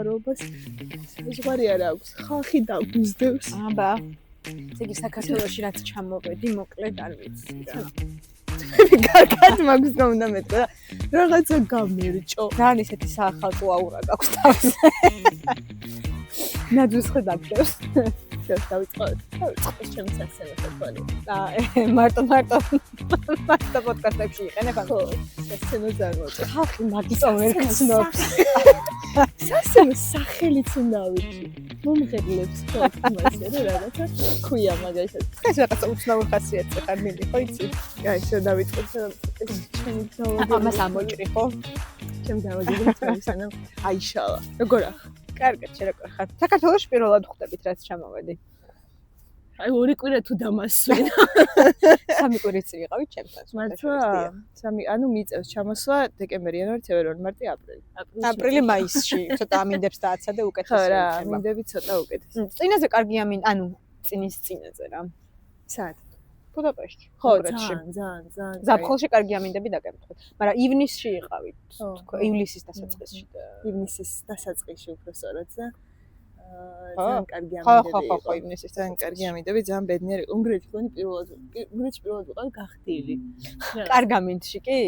მთავრობას ზღვარი არ აქვს. ხალხი დაგუზდებს. აბა. იგი საქართველოში რაც ჩამოვედი, მოკლედ არ ვიცი რა. კარგად მაქვს რა უნდა მეტყვა. რაღაცა გამერჭო. ძალიან ისეთი საახალწლო აურა გაქვს თავზე. ნაძვის ხედავს. შევს დავიწყოთ. დავიწყოთ ჩემს ასენას თვალი. მარტო პოდკასტებში იყენებ ანუ ასენას არ მოწე. ხალხი მაგიტო ვერ გცნობს. სასენო სახელიც უნდა ავიქი. მომღერლებს თქოს რა რაღაცა ქვია მაგასაც. ეს რაღაცა უცნაური ხასიათი ხარ მინდი ხო იცი? აი შე დავიწყოთ ჩემი თავი. ამას ამოჭრი ხო? ჩემ დავაგებინე სანამ აიშალა. როგორ ახ? კარგად შე როგორ ხარ? საქართველოში პირველად ხვდებით რაც ჩამოვედი. აი ორი კვირა თუ დამასვენ. სამი კვირით ვიყავით ჩემთან. მართლა? სამი, ანუ მიწევს ჩამოსვლა დეკემბერი, იანვარი, ფევრალი, მარტი, აპრილი. აპრილი მაისში ცოტა ამინდებს დააცადე უკეთესია. ხო რა, ამინდები ცოტა უკეთესია. წინაზე კარგი ანუ წინის წინაზე რა. სად? ბუდაპეშტში. ხო, ძალიან. ზაფხულში კარგი ამინდები დაგემთხოთ. მაგრამ ივნისში იყავით. თქო, ივლისის დასაწყისში და ივნისის დასაწყისში უბრალოდ და ძალიან კარგი ამინდები. ხო, ივნისის ძალიან კარგი ამინდები, ძალიან ბედნიერი. უნგრეთში ვიყავი პირველად ვიყავი გახტილი. კარგ ამინდში კი?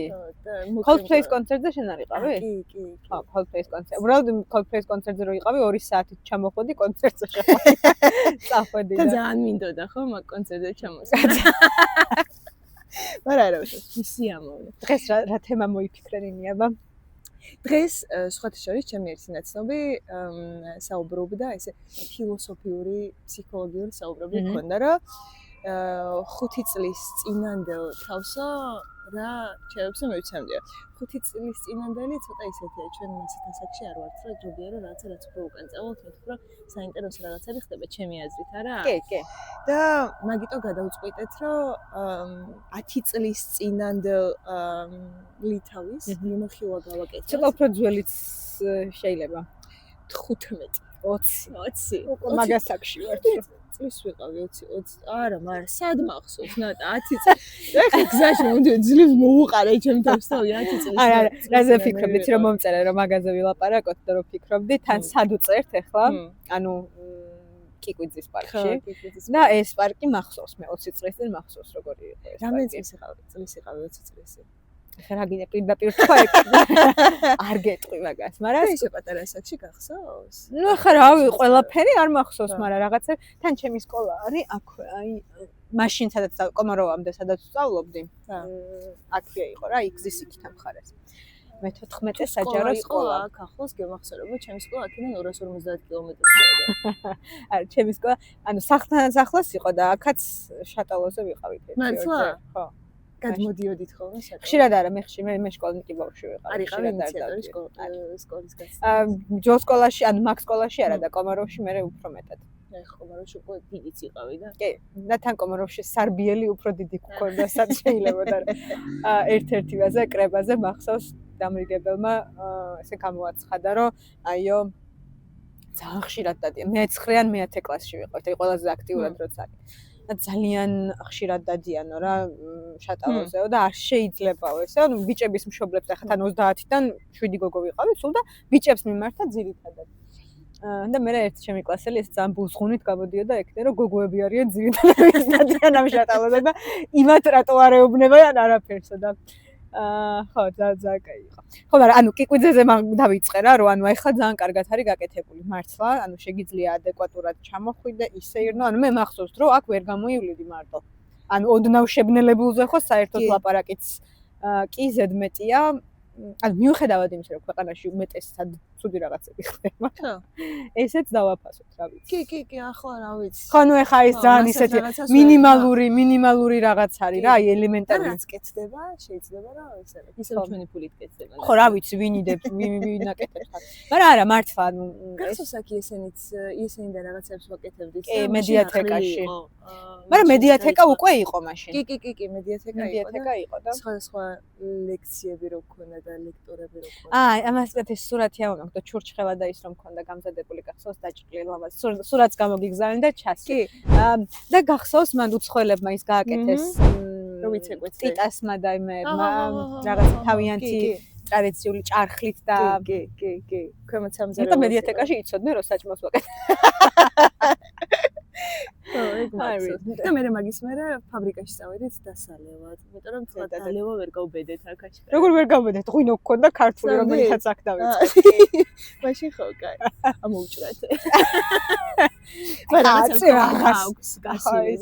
Coldplay-ის კონცერტზე შენ არ იყავი? კი. ხო, Coldplay-ის კონცერტზე. უბრალოდ Coldplay-ის კონცერტზე რო იყავი 2 საათით ჩამოხვედი კონცერტზე შეხვედი. წახვედი და ძალიან მინდოდა ხო მაგ კონცერტზე ჩამოსვლა. მაგრამ არა ვთქვი, მისი ამოვნე. დღეს რა თემა მოიფიქრენინი აბა? დღეს სხვათა შორის ჩემი ერთი ნაცნობი საუბრობდა ესე ფილოსოფიური, ფსიქოლოგიური საუბრები ჰქონდა, რომ 5 წლის წინანდელ თავსა რა ჩემებსა მივცემდია. 5 წლის წინანდელი ცოტა ისეთია, ჩვენ მასეთ ასაკში არ ვართ, რა ჯობია რომ რაღაცა რაც უფრო უკან წავალთ, უფრო საინტერესო რაღაცები ხდება ჩემი აზრით, არა? კი. და მაგიტო გადავწყვიტეთ, რომ 10 წლის წინანდელ ლითავის მიმოხილვა გავაკეთოთ. ცოტა უფრო ძველიც შეიძლება. 15, 20. უკვე მაგასაკში ვართ. წლის ვიყავი 20. არა, მაგრამ სად მახსოვს? ნატა 10 წელი. ეხლა გზაში მომდივარ, ძლივს მოუყარე ჩემ თავს თავი 10 წელი. არა, რაზე ფიქრობდით რომ მომწერე რომ მაგაზე ვილაპარაკოთ და რომ ფიქრობდი, თან სად უწერთ ახლა? ანუ კიკვიძის პარკში. და ეს პარკი მახსოვს მე 20 წლის წინ მახსოვს როგორი იყო ეს. რამდენი წლის იყავი 20 წლისი? ხა გინდა პირდაპირ თქვა არ გეტყვი მაგას, მაგრამ ისე პატარა ასაკში გახსოვს? ნუ ხა რავი, ყველაფერი არ მახსოვს, მაგრამ რაღაცა თან ჩემი სკოლა არის აქვე, აი მაშინ სადაც კომაროვამდე სადაც ვსწავლობდი. აქია იყო რა, იგზის იქით ამ მხარეს. მე 14 საჯარო სკოლა აქ ახლოს გემახსოვრება, ჩემი სკოლა აქედან 250 კილომეტრს იყო. არა, ჩემი სკოლა, ანუ სახლთან ახლოს იყო და აქაც შატალოზე ვიყავით. მართლა? ხო. გადმოდიოდით ხოლმე შატალოზე? ხშირად არა, მე შკოლნიკი ბავშვი ვიყავი. არ იყავი ინიციატორი სკოლის გასწავლაში. ჯო სკოლაში, ანუ მაგ სკოლაში არა და კომაროვში მე უფრო მეტად. მე კომაროვში უკვე დიდიც იყავი და კი, და თან კომაროვში სარბიელი უფრო დიდი გქონდა, სად შეიძლებოდა რა. ერთ-ერთი ვაზე კრებაზე მახსოვს დამრიგებელმა ესე გამოაცხადა, რომ აიო ძალიან ხშირად დადიან. მე 9-ან მე-10 კლასში ვიყავით, აი ყველაზე აქტიურად როცა არის. და ძალიან ხშირად დადიანო რა შატალოზეო და არ შეიძლებაო ესე. ანუ ბიჭების მშობლებს ახლა თან 30-დან 7 გოგო ვიყავი, სულ და ბიჭებს მიმართა ძირითადად. და მე ერთ ჩემი კლასელი ეს ძალიან ბუზღუნით გამოდიოდა ეკნე რომ გოგოები არიან ძირითადად დადიან ამ შატალოზე და იმათ რატო არეუბნებიან არაფერსო და ხო, ძალიან კაი იყო. ხო, მაგრამ ანუ კიკვიძეზე მან დავიწყე რა, რომ ანუ ახლა ძალიან კარგად არის გაკეთებული, მართლა, ანუ შეგიძლია ადეკვატურად ჩამოხვიდე, ისე ირნო, ანუ მე მახსოვს, რომ აქ ვერ გამოივლიდი მარტო. ანუ ოდნავ შებნელებულზე ხო საერთოდ ლაპარაკიც კი ზედმეტია. ანუ მიუხედავად იმისა, რომ ქვეყანაში უმეტესად ცუდი რაღაცები ხდება. ხო. ესეც დავაფასოთ, რა ვიცი. კი, ახლა რა ვიცი. ხო, ნუ ეხა ეს ძალიან ისეთი მინიმალური რაღაც არის რა, აი ელემენტარული. რაც კეთდება, შეიძლება რა ისე ჩვენი ფულით კეთდება. ხო, რა ვიცი, ვინიდებს, ვინ აკეთებს ხარ. მაგრამ არა, მართლა, ანუ გახსოვს აქ ისინი და რაღაცებს ვაკეთებდით. კი, მედიათეკაში. მაგრამ მედიათეკა უკვე იყო მაშინ. კი, მედიათეკა იყო და სხვა ლექციები რო ქონდა და ლექტორები რო ქონდა. ამას ეს სურათი ამაგ და ჩურჩხელა და ის რომ ქონდა გამზადებული გახსოვს დაჭრილი ლამაზ. სურათს გამოგიგზავნენ და ჩასკი. და გახსოვს მან უცხოელებმა ის გააკეთეს. რო ვიცეკვეთ. ტიტასმა და იმებმა რაღაც თავიანთი ტრადიციული ჭარხლით და კი. ქვემოთ სამზარეულოს. მეტად მედიათეკაში იცოდნენ რომ საჭმელს ვაკეთებ. და მე მაგის მერე ფაბრიკაში წავედით დასალევად. იმიტომ რომ თქვა დალევა ვერ გავბედეთ აქაში. როგორ ვერ გავბედეთ? ღვინო გქონდა ქართული რომელიცაც აქ დავიწყე. მაშინ ხო, კაი. ამოუჭრათ. აქვს გასული.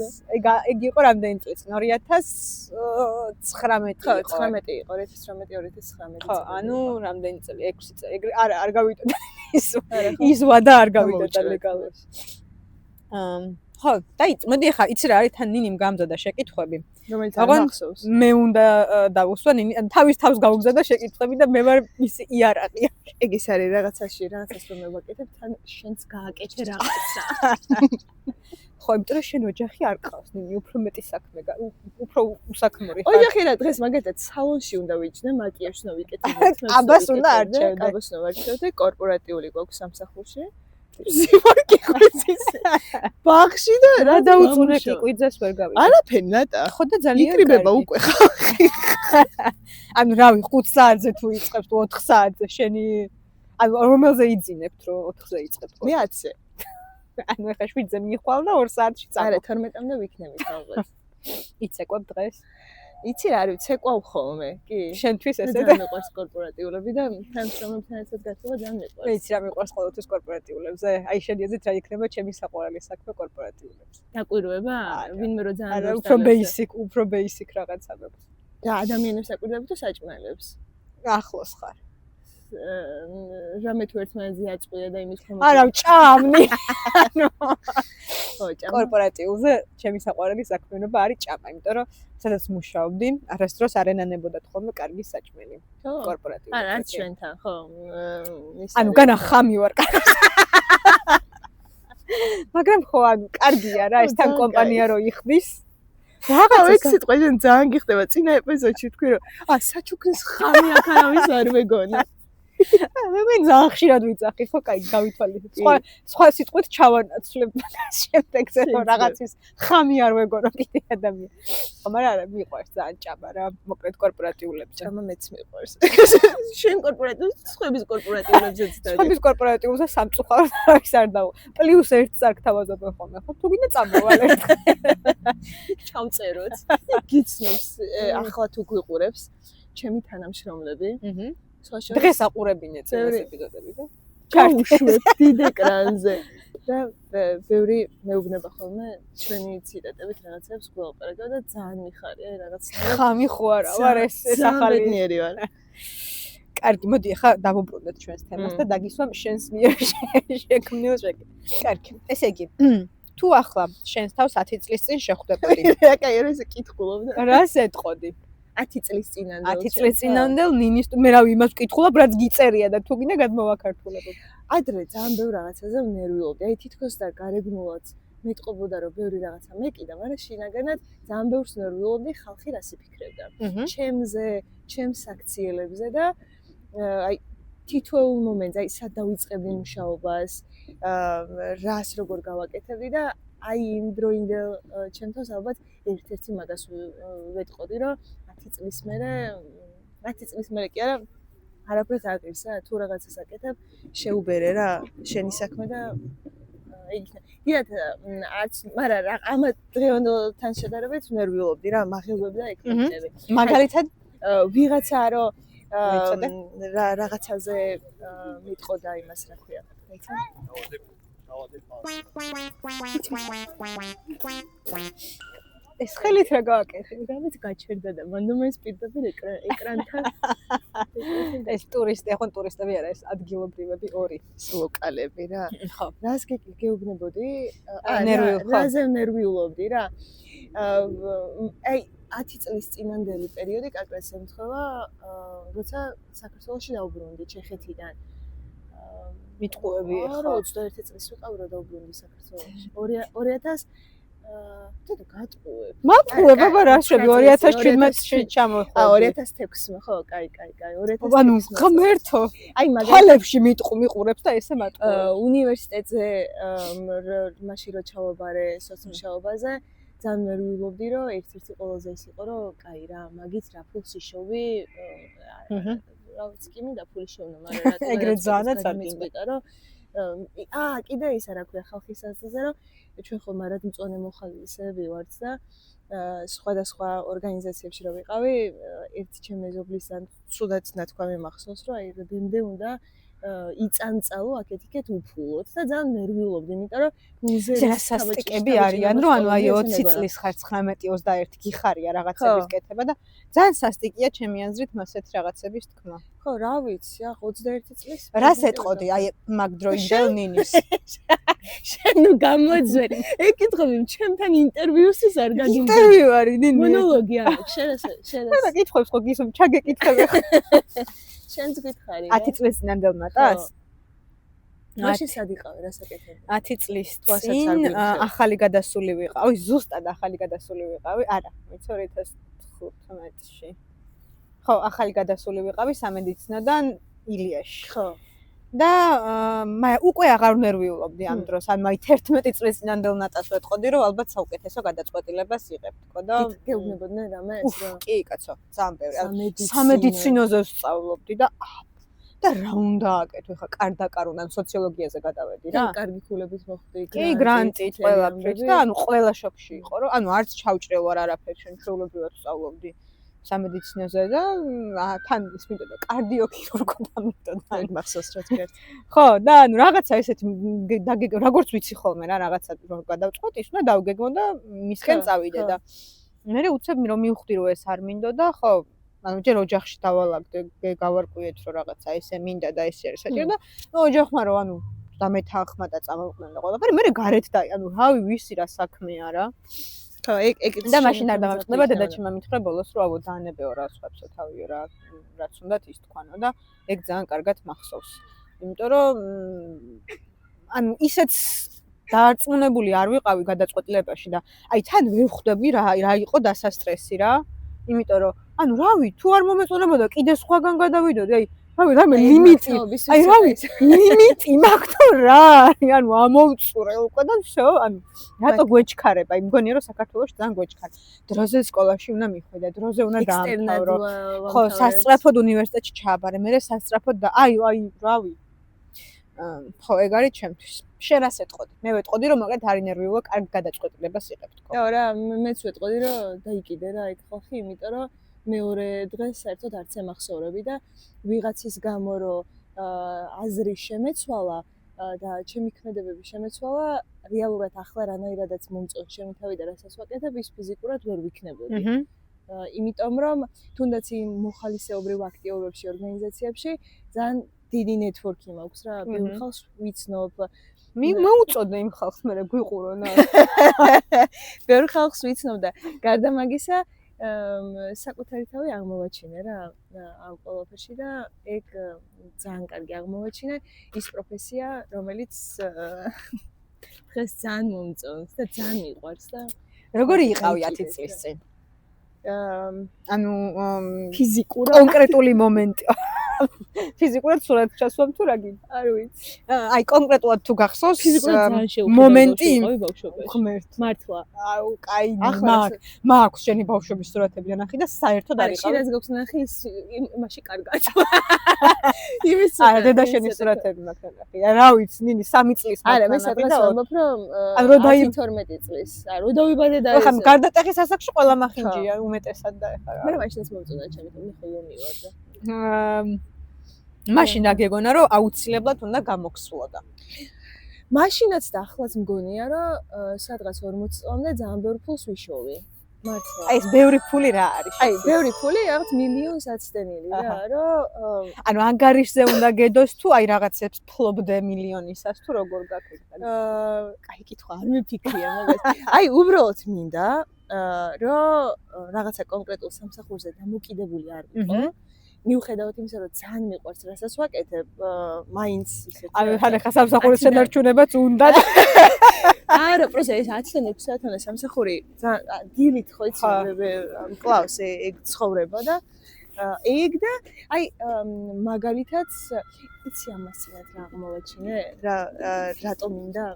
ეგ იყო რამდენი წლის? 2019 ხო, იყო. 19 იყო, 2018-2019. ხო, ანუ რამდენი წელი? 6 წელი. ეგ არ გავიტოდა იზვა და არ გავიტოდა ლეგალურად. ხო, მოდი ახლა იცი რა არის თან ნინიმ გამზადა შეკითხვები. რომელიც არ მახსოვს. მე უნდა დავუსვა ნინი, თავის თავს გავუგზავნა შეკითხვები და მე ვარ მისი იარაღი. ეგ ის არის რაღაცაში, რაღაცას რომ მოვაკეთებ, თან შენც გააკეთე რაღაცა. ხო, იმიტომ რომ შენ ოჯახი არ ყავს, ნინი, უფრო მეტი საქმე, უფრო უსაქმორი ხარ. ოჯახი რა დღეს მაგათაც სალონში უნდა ვიჯნე, მაკიაჟს უნდა ვიკეთებ. აბას უნდა არჩევდე. აბას უნდა ვარჩევდე, კორპორატიული გვაქვს სამსახურში. ზივარკი ხვიცის. ბაღში და რა დაუწუნე კიკვიძეს ვერ გავიგე. არაფერი ნატა. ხო და ძალიან იკრიბება უკვე ხალხი. ანუ რავი 5 საათზე თუ იწყებს თუ 4 საათზე შენი ანუ რომელზე იძინებთ რომ 4-ზე იწყებთ? მე 10-ზე. ანუ ახლა 7-ზე მიხვალ და 2 საათში წავა. არა 12-მდე ვიქნები ალბათ. იცეკვებ დღეს? იცი რა არის, ცეკვავ ხოლმე, კი. შენთვის ესე და ძალიან მიყვარს კორპორატიულები და თანამშრომლებთან ერთად გასვლა ძალიან მიყვარს. მე იცი რა მიყვარს ყოველთვის კორპორატიულებზე? აი შენი აზრით რა იქნება ჩემი საყვარელი საქმე კორპორატიულებს? დაკვირვება? ვინმე რო ძალიან არა, უფრო basic რაღაცებებს. და ადამიანებს აკვირდება თუ საჭმელებს? ახლოს ხარ. რამე თუ ერთმანეთზე აწყვია და იმის ხომ არა, ჭამნი. ანუ ხო, ჭამა. კორპორატიულზე ჩემი საყვარელი საქმიანობა არის ჭამა, იმიტომ რომ სადაც მუშაობდი, არასდროს არ ენანებოდათ ხოლმე კარგი საჭმელი. კორპორატიულზე. არა, არც ჩვენთან, ხო. ანუ განა ხამი ვარ კარგი. მაგრამ ხო, ანუ კარგია რა, ეს თან კომპანია რო იხდის. რაღაც ეს სიტყვა ძალიან გიხდება წინა ეპიზოდში თქვი რომ საჩუქრის ხამი აქ არავის არ მეგონა. მე ძალიან ხშირად ვიძახი, ხო, კაი, გავითვალისწინე. სხვა სიტყვით ჩავანაცვლებ შემდეგზე რომ რაღაცის ხამი არ ვეგონა კიდე ადამიანი. ხო, მაგრამ არა, მიყვარს ძალიან ჭამა რა, მოკლედ კორპორატიულებზე. ჭამა მეც მიყვარს. შენ კორპორატიულს, სხვების კორპორატიულებზეც და. სხვების კორპორატიულზე სამწუხაროდ არის არ დაუ. პლუს 1 წარკ თავაზობენ ხოლმე, ხო? თუ გინდა წამოვალ ერთხელ. ჩავწეროთ. გიცნობს ახლა თუ გვიყურებს ჩემი თანამშრომლები. დღეს აყურებინე წინას ეპიზოდებზე. ჩავუშვებ დიდ ეკრანზე და ბევრი მეუბნება ხოლმე ჩვენი ციტატებით რაღაცებს გველაპარაკებ და ძალიან მიხარია რაღაცნაირად. ხამი ხო არა ვარ ეს ახალი ბედნიერი ვარ. კარგი, მოდი ახლა დავუბრუნდეთ ჩვენს თემას და დაგისვამ შენს მიერ შექმნილ შეკითხვას. კარგი, ესე იგი, თუ ახლა შენს თავს 10 წლის წინ შეხვდებოდი. რა კაი, ესე კითხულობ და რას ეთყოდი? 10 წლის წინანდელ. 10 წლის წინანდელ ნინის მე რავი იმას ვკითხულობ, რაც გიწერია და თუ გინდა გადმოვაქართულებო. ადრე ძალიან ბევრ რაღაცაზე ვნერვიულობდი. აი თითქოს და გარეგნულად მეტყობოდა რომ ბევრი რაღაცა მეკიდა, მაგრამ შინაგანად ძალიან ბევრს ვნერვიულობდი ხალხი რას იფიქრებდა. ჩემზე, ჩემს აქციელებზე და აი თითოეულ მომენტზე, აი სად დავიწყებდი მუშაობას, რას როგორ გავაკეთებდი და აი იმ დროინდელ ჩემთვის ალბათ ერთ-ერთი მაგას ვეტყოდი, რომ 10 წლის მერე კი არა, არაფერს არ ღირს რა, თუ რაღაცას აკეთებ, შეუბერე რა, შენი საქმე და იქნებ. მაგრამ ამ დღევანდელთან შედარებით ვნერვიულობდი რა, მაღელვები და ეკრანები. მაგალითად, ვიღაცა რომ რაღაცაზე მიტყოდა იმას რა ქვია. ეს ხელით რა გავაკეთე? რამეც გაჩერდა და მანდ ეს პირდაპირ ეკრანთან ეს ტურისტი, ახლა ტურისტები არა, ეს ადგილობრივები ორი ლოკალები რა. ხო. რას გეუბნებოდი? რაზე ნერვიულობდი რა. აი 10 წლის წინანდელი პერიოდი კაკრას ემთხვევა, როცა საქართველოში დაუბრუნდი ჩეხეთიდან. მიტყუები ხო, 21 წლის ვიყავ რა დაუბრუნდი საქართველოში. 2000 და გატყუებ. მატყუებ, აბა რა შვები 2017-ში ჩამოხვედი. 2006-მა, ხო, კაი. 2006. ანუ ღმერთო. აი მაგალითად ხალებში მიყურებს და ესე მატყუებ. უნივერსიტეტზე მაშინ რო ჩავაბარე სოციმუშაობაზე, ძალიან ნერვიულობდი, რომ ერთ-ერთი ყველაზე ის იყო, რომ კაი რა, მაგით რა ფულს იშოვი, რა ვიცი, კი მინდა ფული შევნა, მაგრამ ეგრეთ ზანაც არ მინდა. რომ კიდე ისა რა ქვია ხალხის აზრზე, რომ ჩვენ ხომ მარადმწვანე მოხალისეები ვართ და სხვადასხვა ორგანიზაციებში რომ ვიყავი, ერთი ჩემი მეზობლისთან ცუდად ნათქვამი მახსოვს, რომ აი როდემდე უნდა იწანწალო აქეთ-იქეთ უფულოდ და ძალიან ნერვიულობდი, იმიტომ რომ მუზეის სასტიკები არიან, რომ ანუ აი 20 წლის ხარ 19-21 გიხარია რაღაცების კეთება და ძალიან სასტიკია ჩემი აზრით მასეთ რაღაცების თქმა. ხო, რა ვიცი, ახ 21 წლის. რას ეტყოდი აი მაგ დროინდელ ნინის? შენ ნუ გამოძვერი. ეკითხები ჩემთან ინტერვიუსის არ გაგიმბა. ინტერვიუ არის ნინი. მონოლოგი არის. შენ და კითხავს ხო გისում ჩაგეკითხები ხო? შენც გითხარი. 10 წლის წინანდელ მატას? მაშინ სად იყავი, რასაკეთებდი? 10 წლის წინ ახალი გადასული ვიყავი, ზუსტად ახალი გადასული ვიყავი. არა, 2015-ში. ხო, ახალი გადასული ვიყავი სამედიცინოდან ილიაში. ხო. და უკვე აღარ ნერვიულობდი ამ დროს. ან მაი 11 წლის წინანდელ ნატას ვეთყოდი, რომ ალბათ საუკეთესო გადაწყვეტილებას იღებ თქო და გეუბნებოდნენ რამე ეს რა. კი, კაცო, ძალიან ბევრი. სამედიცინოზე ვსწავლობდი და რა უნდა აკეთო ხა კარდაკარ უნდა სოციოლოგიაზე გადავედი რა. კარგი ქულებით მოხდი. კი, გრანტით ყველაფრით და ანუ ყველა შოქში იყო, რომ ანუ არც ჩავჭრელ ვარ არაფერს, ჩვენ ჩვეულებრივად ვსწავლობდი სამედიცინოზე და თან ის მინდოდა კარდიოქირურგო დამიტოდა. აი მახსოვს რა თქვი. ხო, და ანუ რაღაცა ესეთი როგორც ვიცი ხოლმე რა რაღაცა რომ გადავწყვეტ, ის უნდა დავგეგმო და მისკენ წავიდე და მე უცებ რომ მივხვდი რომ ეს არ მინდოდა, ხო, ანუ ჯერ ოჯახში დავალაგდე, გავარკვიეთ რომ რაღაცა ესე მინდა და ესე არის საჭირო და ოჯახმა რომ ანუ დამეთანხმა და წამოვყვნენ და ყველაფერი, მე გარეთ და ანუ რავი ვისი რა საქმეა რა. ხო, ეგ და მაშინ არ დამაწყდება დედაჩემმა მითხრა ბოლოს რომ აბო დაანებეო რა სხვაებსო თავიო რა რაც უნდათ ის თქვანო და ეგ ძალიან კარგად მახსოვს. იმიტომ რომ ანუ ისეც დაარწმუნებული არ ვიყავი გადაწყვეტილებაში და აი თან ვერ ხვდები რა იყო დასასტრესი რა. იმიტომ რომ ანუ რავი თუ არ მომეწონებოდა კიდე სხვაგან გადავიდოდი აი რავი რამე ლიმიტი აი რავი ლიმიტი მაგთო რა ანუ ამოვწურე უკვე და всё ანუ რატო გვეჩქარება აი მგონია რომ საქართველოში ძალიან გვეჩქარა დროზე სკოლაში უნდა მიხვიდე დროზე უნდა დაამთავრო ხო სასწრაფოდ უნივერსიტეტში ჩააბარე მე სასწრაფოდ და აი რავი ხო ეგ არის ჩემთვის შენ რას ეტყოდი მე ვეტყოდი რომ მაგათ არ ინერვიულა კარგ გადაწყვეტილებას იღებ თქო ხო რა მეც ვეტყოდი რომ დაიკიდე რა ეგ ხალხი იმიტომ რომ მეორე დღეს საერთოდ არც ემახსოვრები და ვიღაცის გამო რომ აზრი შემეცვალა და ჩემი ქმედებები შემეცვალა რეალურად ახლა რანაირადაც მომწონს ჩემი თავი და რასაც ვაკეთებ ის ფიზიკურად ვერ ვიქნებოდი. იმიტომ რომ თუნდაც იმ მოხალისეობრივ აქტიობებში ორგანიზაციებში ძალიან დიდი ნეტვორკი მაქვს რა ბევრ ხალხს ვიცნობ მოუწოდე იმ ხალხს მე გვიყურონა ბევრ ხალხს ვიცნობ და გარდა მაგისა საკუთარი თავი აღმოვაჩინე რა ამ ყველაფერში და ეგ ძალიან კარგი აღმოვაჩინე ის პროფესია რომელიც დღეს ძალიან მომწონს და ძალიან მიყვარს და როგორი იყავი 10 წლის წინ ანუ ფიზიკურად კონკრეტული მომენტი ფიზიკურად სულად ჩასვამ თუ რა გინდა არ ვიცი აი კონკრეტულად თუ გახსოვს მომენტი ღმერთ მართლა აუ კაი მაქვს შენი ბავშვობის სურათები ნახი და საერთოდ არ იყავი შენაც გვაქვს ნახი იმაში კარგად იმის არა დედა შენი სურათები მაქვს ნახი რა ვიცი ნინი 3 წლის არა მე სადღაც ვამბობ რომ 12 წლის რო დავიბადე და ხო გარდატეხის ასაკში ყველა მახინჯია უმეტესად და ეხლა მე მაშინაც მომწონდა ჩემი მე ხოლმე მივარ და მაშინ აგეგონა რომ აუცილებლად უნდა გამოგსვლოდა. მაშინაც და ახლაც მგონია რომ სადღაც 40 წლამდე ძალიან ბევრ ფულს ვიშოვი. მართლა. აი ეს ბევრი ფული რა არის? აი ბევრი ფული რაღაც მილიონს აცდენილი რა რომ ანუ ანგარიშზე უნდა გედოს თუ აი რაღაცებს ფლობდე მილიონისას თუ როგორ გაკეთდა? კაი კითხვა არ მიფიქრია მაგას. აი უბრალოდ მინდა რომ რაღაცა კონკრეტულ სამსახურზე დამოკიდებული არ ვიყო. მიუხედავად იმისა, რომ ძალიან მიყვარს რასაც ვაკეთებ, მაინც ისეთი. აი, ხა სამსახურის შენარჩუნებაც უნდა. არა, პროცესი ეს 10-9 საათამდე სამსახური დილით ხო იცი, მკლავს ეგ ცხოვრება და ეგ და აი მაგალითად იცი ამასინად რა აღმოვაჩინე, რატომ მინდა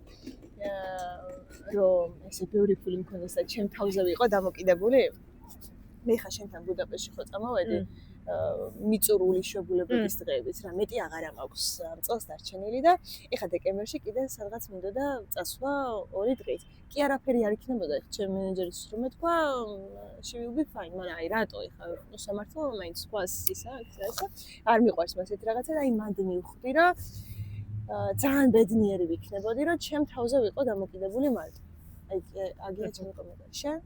რომ ესე ბევრი ფული მქონდეს და ჩემ თავზე ვიყო დამოკიდებული. მე ხა შენთან ბუდაპეშტში ხო წამოვედი. მიწურული შეგულებების დღეებიც რა მეტი აღარა მაქვს ამ წელს დარჩენილი და ეხლა დეკემბერში კიდე სადღაც მინდოდა წასვლა 2 დღით. კი არაფერი არ იქნებოდა, ეხლა ჩემი მენეჯერის რომ მეთქვა she will be fine, მაგრამ აი რატო ეხლა უსამართლო მაინც სხვას ისა არ მიყვარს მასეთი რაღაცა და აი მანდ მივხვდი რომ ძალიან ბედნიერი ვიქნებოდი რომ ჩემ თავზე ვიყო დამოკიდებული მარტო. აი აგია ჩემი კომენტარი. შენ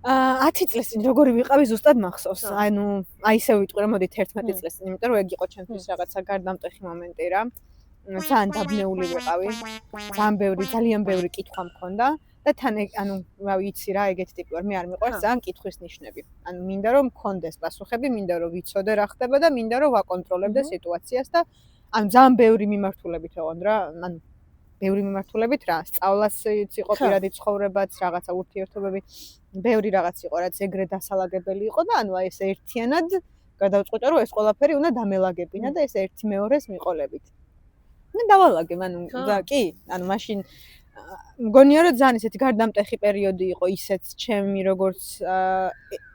10 წლის წინ როგორი ვიყავი ზუსტად მახსოვს. ანუ აი ისე ვიტყვი რომ მოდით 11 წლის წინ, იმიტომ რომ ეგ იყო ჩემთვის რაღაცა გარდამტეხი მომენტი რა. ძალიან დაბნეული ვიყავი. ძალიან ბევრი კითხვა მქონდა და თან ანუ რა ვიცი რა ეგეთი ტიპი ვარ, მე არ მიყვარს ძალიან კითხვის ნიშნები. ანუ მინდა რომ მქონდეს პასუხები, მინდა რომ ვიცოდე რა ხდება და მინდა რომ ვაკონტროლებდე სიტუაციას და ანუ ძალიან ბევრი მიმართულებით ეყონ რა, ანუ ბევრი მიმართულებით რა, სწავლაც იყო პირადი ცხოვრებაც, რაღაცა ურთიერთობები, ბევრი რაღაც იყო, რაც ეგრე დასალაგებელი იყო და ანუ აი ეს ერთიანად გადავწყვიტე რომ ეს ყველაფერი უნდა დამელაგებინა და ეს ერთი მეორეს მიყოლებით. და დავალაგე, ანუ და კი, ანუ მაშინ მგონია რომ ძალიან ისეთი გარდამტეხი პერიოდი იყო ისეც ჩემი როგორც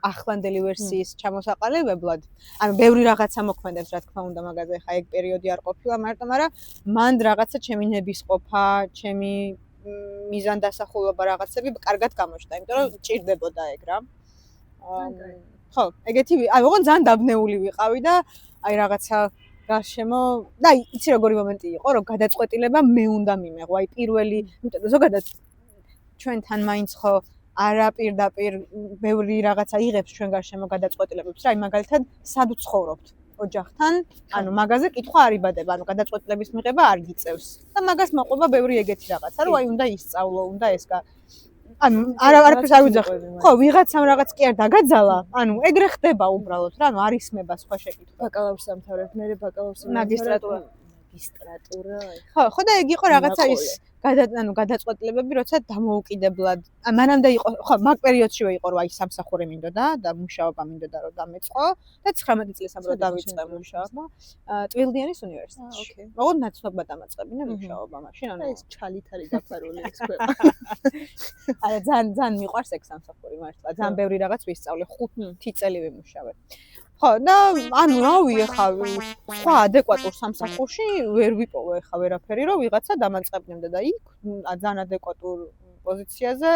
ახლანდელი ვერსიის ჩამოსაყალიბებლად. ანუ ბევრი რაღაცა მოქმედებს რა თქმა უნდა, მაგაზე ხა ეგ პერიოდი არ ყოფილა მარტო, მაგრამ მანდ რაღაცა ჩემი ნებისყოფა, ჩემი მიზანდასახულობა რაღაცები კარგად გამოჩნდა, იმიტომ რომ ჭირდებოდა ეგ რა. ხო, ეგეთი აი ოღონდ ძალიან დაბნეული ვიყავი და აი რაღაცა გარშემო და იცი როგორი მომენტი იყო, რომ გადაწყვეტილება მე უნდა მიმეღო. აი პირველი, იმიტომ რომ ზოგადად ჩვენთან მაინც ხო არა პირდაპირ ბევრი რაღაცა იღებს ჩვენ გარშემო გადაწყვეტილებებს რა, აი მაგალითად სად ვცხოვრობთ ოჯახთან, ანუ მაგაზე კითხვა არ იბადება, ანუ გადაწყვეტილების მიღება არ გიწევს. და მაგას მოყვება ბევრი ეგეთი რაღაცა, რომ აი უნდა ისწავლო, უნდა ეს ანუ არაფერს არ ვიძახ. ხო, ვიღაცამ რაღაც კი არ დაგაძალა, ანუ ეგრე ხდება უბრალოდ რა, ანუ არ ისმება სხვა შეკითხვა. ბაკალავრს ამთავრებ, მე ბაკალავრს მაგისტრატურა. ხო, ხო და ეგ იყო რაღაცა ის გადაწყვეტილებები, როცა დამოუკიდებლად. მანამდე იყო, ხო, მაგ პერიოდში იყო რომ აი სამსახური მინდოდა და მუშაობა მინდოდა რომ დამეწყო და 19 წლისამ რომ დავიწყე მუშაობა ტვილდიანის უნივერსიტეტში. ოკეი. მაგრამ ნაცნობად დამაწყებინე მუშაობა მაშინ, ანუ ეს ჩალით არის დაფარული ეს ყველა. არა, ძალიან მიყვარს ეგ სამსახური მართლა. ძალიან ბევრი რაღაც ვისწავლე, 5 წელი ვიმუშავე. ხო, და ანუ რავი, ეხა სხვა ადეკვატურ სამსახურში ვერ ვიპოვე ეხა ვერაფერი, რომ ვიღაცა დამაწყებინებდა და იქ ძალიან ადეკვატურ პოზიციაზე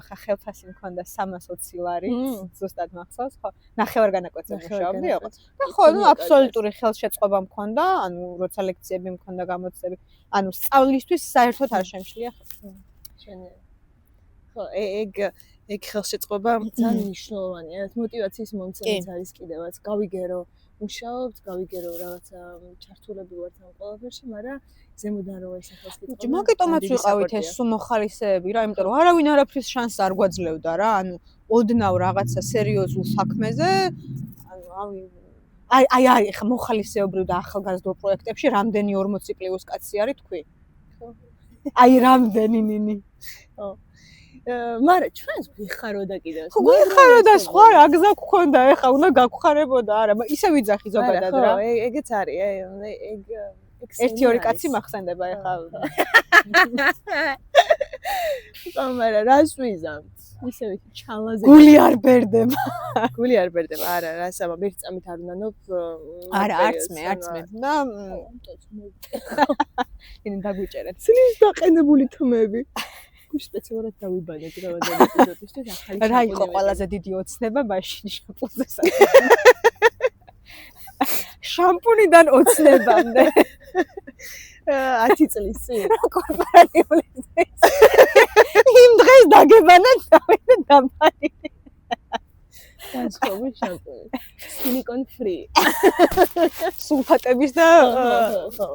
ხა ხელფასი მქონდა 320 ლარი, ზუსტად მახსოვს, ხო. ნახევარგანაკვეთზე მუშაობდი იყო. და ხო, ну აბსოლუტური ხელშეწყობა მქონდა, ანუ როცა ლექციები მქონდა, გამოცდები, ანუ სწავლისთვის საერთოდ არ შემშლია. ხო, ეგ ხელშეწყობა ძალიან მნიშვნელოვანია. ეს мотиваციის მომცემიც არის კიდევაც. გავიგერო, მუშაობთ, გავიგერო რაღაცა ჩართულები ვართ ამ ყველაფერში, მაგრამ ზემოდან რო ეს ახალს კითხვა. მაგიტომაც ვიყავით ეს მოხალისეები რა, იმიტომ რომ არავინ არაფრის შანსს არ გვაძლევდა რა, ანუ ოდნავ რაღაცა სერიოზულ საქმეზე, ანუ აი ხა მოხალისეობრივ და ახალგაზრდულ პროექტებში რამდენი 40+ კაცი არის თქვი? ხო. აი რამდენი ნინი. ხო. მაგრამ ჩვენს ვიხაროდა კიდევ. ხო, ვიხაროდა სხვა რა გზა გქონდა, ეხა უნდა გაგხარებოდა, არა, ისე ვიძახი ზოგადად რა. ხო, ეგეც არის, ეგ 1-2 კაცი მახსენდება ეხა. მაგრამ რას ვიზამთ? ისე ვიცი, ჩალაზე. გული არ ბერდება. გული არ ბერდება, არა, რასამა ერთ წამით არ უნდანობ. არა, არც მე. და ინე დაგვიჭერეთ. ცლის დაყენებული თმები. სპეციალურად დავიბანეთ რა ეპიზოდისთვის ახალი რა იყო ყველაზე დიდი ოცნება მაშინ შამპუნზე შამპუნიდან ოცნებამდე 10 წლის წინ კორპორატიული იმ დღეს დაგებანათ დავიდე დაბანილი განსხვავებული შამპუნი silicon free სულფატების და ხო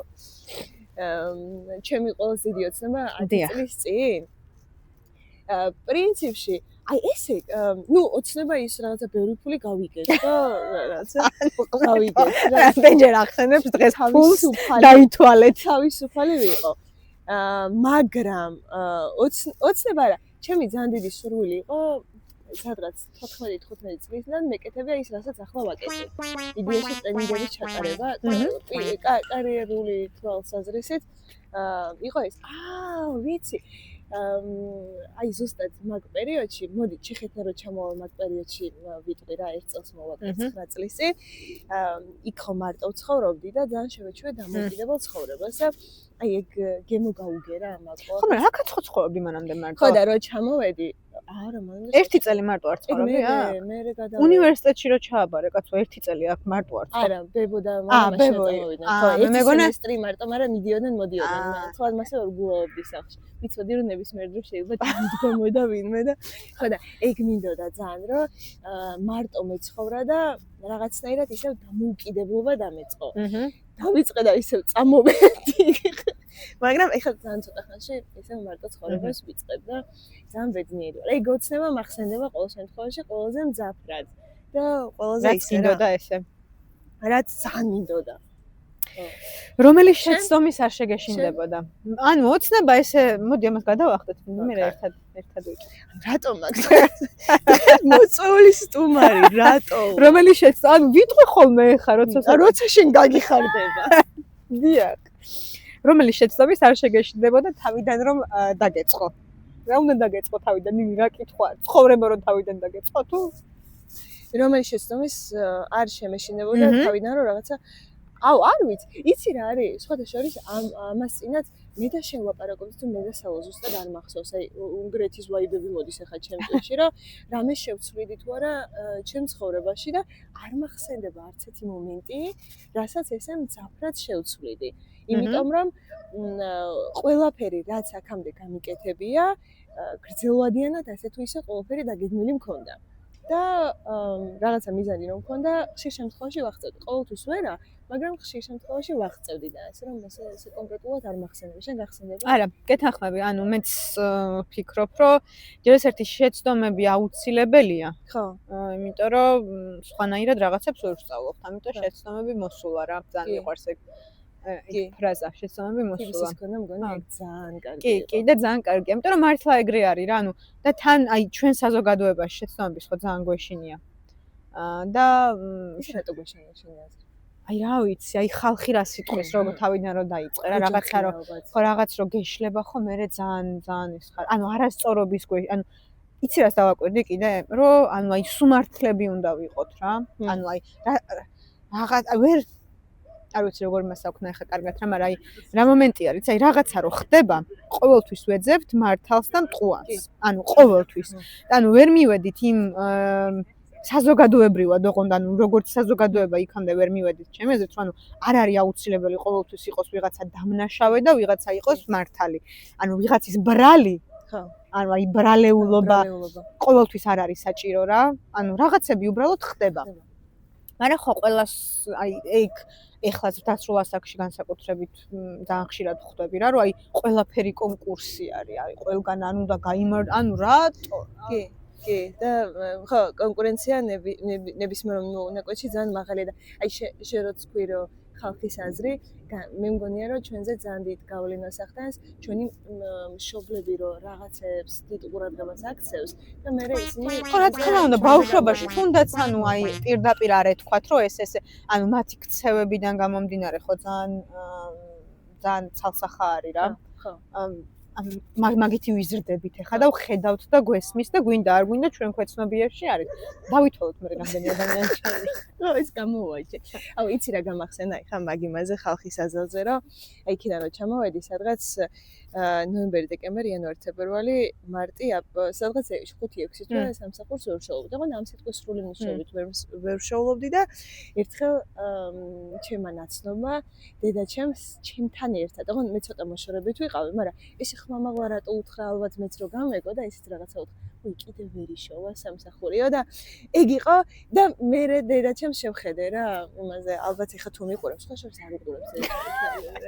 ჩემი ყველაზე დიდი ოცნება 10 წლის წინ პრინციპში აი ესე ნუ ოცნება ის რაღაცა ბევრი ფული გავიგეთ და რაღაცა გავიგეთ რამდენჯერ ახსენებს დღეს ფულს დაითვალეთ თავისუფალი ვიყო მაგრამ ოცნება რა ჩემი ძალიან დიდი სურვილი იყო სადღაც 14-15 წლიდან მეკეთებია ის რასაც ახლა ვაკეთებ იდეაში ტრენინგების ჩატარება კარიერული თვალსაზრისით იყო ეს ვიცი აი ზუსტად მაგ პერიოდში, მოდი ჩეხეთნა რო ჩამოვა მაგ პერიოდში ვიტყვი რა 1 წელს მოვა 9 წლისი. იქ ხო მარტო ცხოვრობდი და ძალიან შევეჩვე დამოუკიდებელ ცხოვრებას და აი ეგ გემო გაუგერა ამაკო. ხომ რა კაცხო ცხოვრობდი მანამდე მარტო? ხო და რო ჩამოვედი, არა მანამდე 1 წელი მარტო არ ცხოვრობდი რა? მე გადა უნივერსიტეტში რო ჩააბარე, კაცო 1 წელი აქ მარტო არ ცხოვრობდი. არა, ბებო და მამა შემოვიდნენ. ხო, მე მეგონა სემესტრი მარტო, მაგრამ მიდიოდნენ, მოდიოდნენ. თვალ მასე ვერ გულავდი სახლში. მიცოდი რომ ნებისმიერ დროს შეიძლება დამდგომოდა ვინმე და ხო და ეგ მინდოდა ძალიან რომ მარტო მეცხოვრა და რაღაცნაირად ისევ დამოუკიდებლობა დამეწყო. დავიწყე და ისევ წამოვედი. მაგრამ ეხლა ძალიან ცოტა ხანში ისევ მარტო ცხოვრებას ვიწყებ და ძალიან ბედნიერი ვარ. ეგ ოცნება მახსენდება ყოველ შემთხვევაში ყველაზე მძაფრად და ყველაზე ისე მინდოდა ესე. რაც ძალიან მინდოდა. რომელი შეცდომის არ შეგეშინდებოდა? ანუ ოცნება ესე, მოდი ამას გადავახდეთ, მე ერთად ვიჭრ. რატომ მაგ? მოწვეული სტუმარი, რატო? რომელი შეცდომა? ანუ ვიტყვი ხოლმე ხა, როცა შენ გაგიხარდება. დიახ. რომელი შეცდომის არ შეგეშინდებოდა თავიდან რომ დაგეწყო? რა უნდა დაგეწყო თავიდან? რა კითხვა? ცხოვრება რომ თავიდან დაგეწყო თუ? რომელი შეცდომის არ შემეშინდებოდა თავიდან რომ რაღაცა არ ვიცი, იცი რა არის? სხვათა შორის ამას წინათ მე და შენ ვაპარაკობთ თუ მე და სალო ზუსტად არ მახსოვს, აი უნგრეთის ვაიბები მოდის ახლა ჩემ წელში რა, რამე შევცვლიდი თუ არა ჩემ ცხოვრებაში და არ მახსენდება არც ერთი მომენტი, რასაც ესე მძაფრად შევცვლიდი. იმიტომ რომ ყველაფერი რაც აქამდე გამიკეთებია, გრძელვადიანად ასე თუ ისე ყველაფერი დაგეგმილი მქონდა. და რაღაცა მიზანი რომ მქონდა, ხშირ შემთხვევაში ვახწევდი. ყოველთვის ვერა, მაგრამ ხშირ შემთხვევაში ვახწევდი და ასე რომ ესე კონკრეტულად არ მახსენდება. შენ გახსენდება? არა, გეთანხმები, ანუ მეც ვფიქრობ, რომ ჯერესერთი შეცდომები აუცილებელია. ხო. იმიტომ რომ სხვანაირად რაღაცებს ვერ ვსწავლობთ, ამიტომ შეცდომები მოსულა რა, ძალიან მიყვარს ეგ ფრაზა, შეცდომები მოსულა. ის ქონდა მგონი ძალიან კარგი. კი, და ძალიან კარგია, იმიტომ რომ მართლა ეგრე არის რა, ანუ და თან აი ჩვენ საზოგადოებაში შეცდომების ხო ძალიან გვეშინია. და რატო გვეშინია შენი აზრით? აი რა ვიცი, აი ხალხი რა სიტყვის რომ თავიდან რომ დაიწყე რა, რაღაცა რომ ხო რაღაც რომ გეშლება ხო, მე ძალიან ის ხარ. ანუ არასწორობის ანუ იცი რას დავაკვირდი კიდე, რომ ანუ აი სუმართლები უნდა ვიყოთ რა. ანუ აი რაღაც ვერ არ ვიცი როგორ მას აქვნა ახლა კარგად რა, მაგრამ აი რა მომენტი არის, აი რაღაცა რო ხდება, ყოველთვის ვეძებთ მართალს და მტყუარს. ანუ ყოველთვის. ანუ ვერ მივედით იმ საზოგადოებრივად, ოღონდ ანუ როგორც საზოგადოება იქამდე ვერ მივედით ჩემი აზრით, რომ ანუ არ არის აუცილებელი ყოველთვის იყოს ვიღაცა დამნაშავე და ვიღაცა იყოს მართალი. ანუ ვიღაცის ბრალი, ხო. ანუ აი ბრალეულობა ყოველთვის არ არის საჭირო რა. ანუ რაღაცები უბრალოდ ხდება. მაგრამ ხო ყველას აი ეგ ეხლა დასრულ ასაკში განსაკუთრებით ძალიან ხშირად ხვდები რა, რომ აი ყველაფერი კონკურსი არის, აი ყველგან ან უნდა გაიმარჯვოს, ანუ რატო? კი, და ხო, კონკურენცია ნებისმიერ უნაკოეთში ძალიან მაღალია და აი შენ რო თქვი რომ ხალხის აზრი, მე მგონია რომ ჩვენზე ძალიან დიდ გავლენას ახდენს ჩვენი მშობლები რომ რაღაცებს დიდ ყურადღებას აქცევს და მე ისინი ხო რა თქმა უნდა ბავშვობაში თუნდაც ანუ აი პირდაპირ არ ეთქვათ რომ ესე ანუ მათი ქცევებიდან გამომდინარე ხო ძალიან ცალსახა არის რა ხო მაგითი ვიზრდებით ეხლა და ვხედავთ და გვესმის და გვინდა არ გვინდა ჩვენ ქვეცნობიერში არის დავითვალოთ მე რამდენი ადამიანი ჩავი ხო ეს გამოვაჭე აუ იცი რა გამახსენა ეხლა მაგ იმაზე ხალხის აზელზე რომ აი იქიდან რომ ჩამოვედი სადღაც ნოემბერი, დეკემბერი, იანვარი, ფებრუარი, მარტი, სადღაც 5-6 თვე სამსახურს ვერ ვშოულობდი. მაგრამ ამ სიტყვის სრული მნიშვნელობით ვერ ვშოულობდი და ერთხელ ჩემმა ნაცნობმა დედაჩემს ჩემთან ერთად, ოღონდ მე ცოტა მოშორებით ვიყავი, მაგრამ ეს ხმამაღლა რატო უთხრა ალბათ მეც რო გამეგო და ისიც რაღაცა უთხრა. ой, კიდე ვერ იშოვა სამსახურიო და ეგ იყო და მე დედაჩემს შევხედე რა, იმაზე ალბათ ეხა თუ მიყურებს, ხო შორს არ უყურებს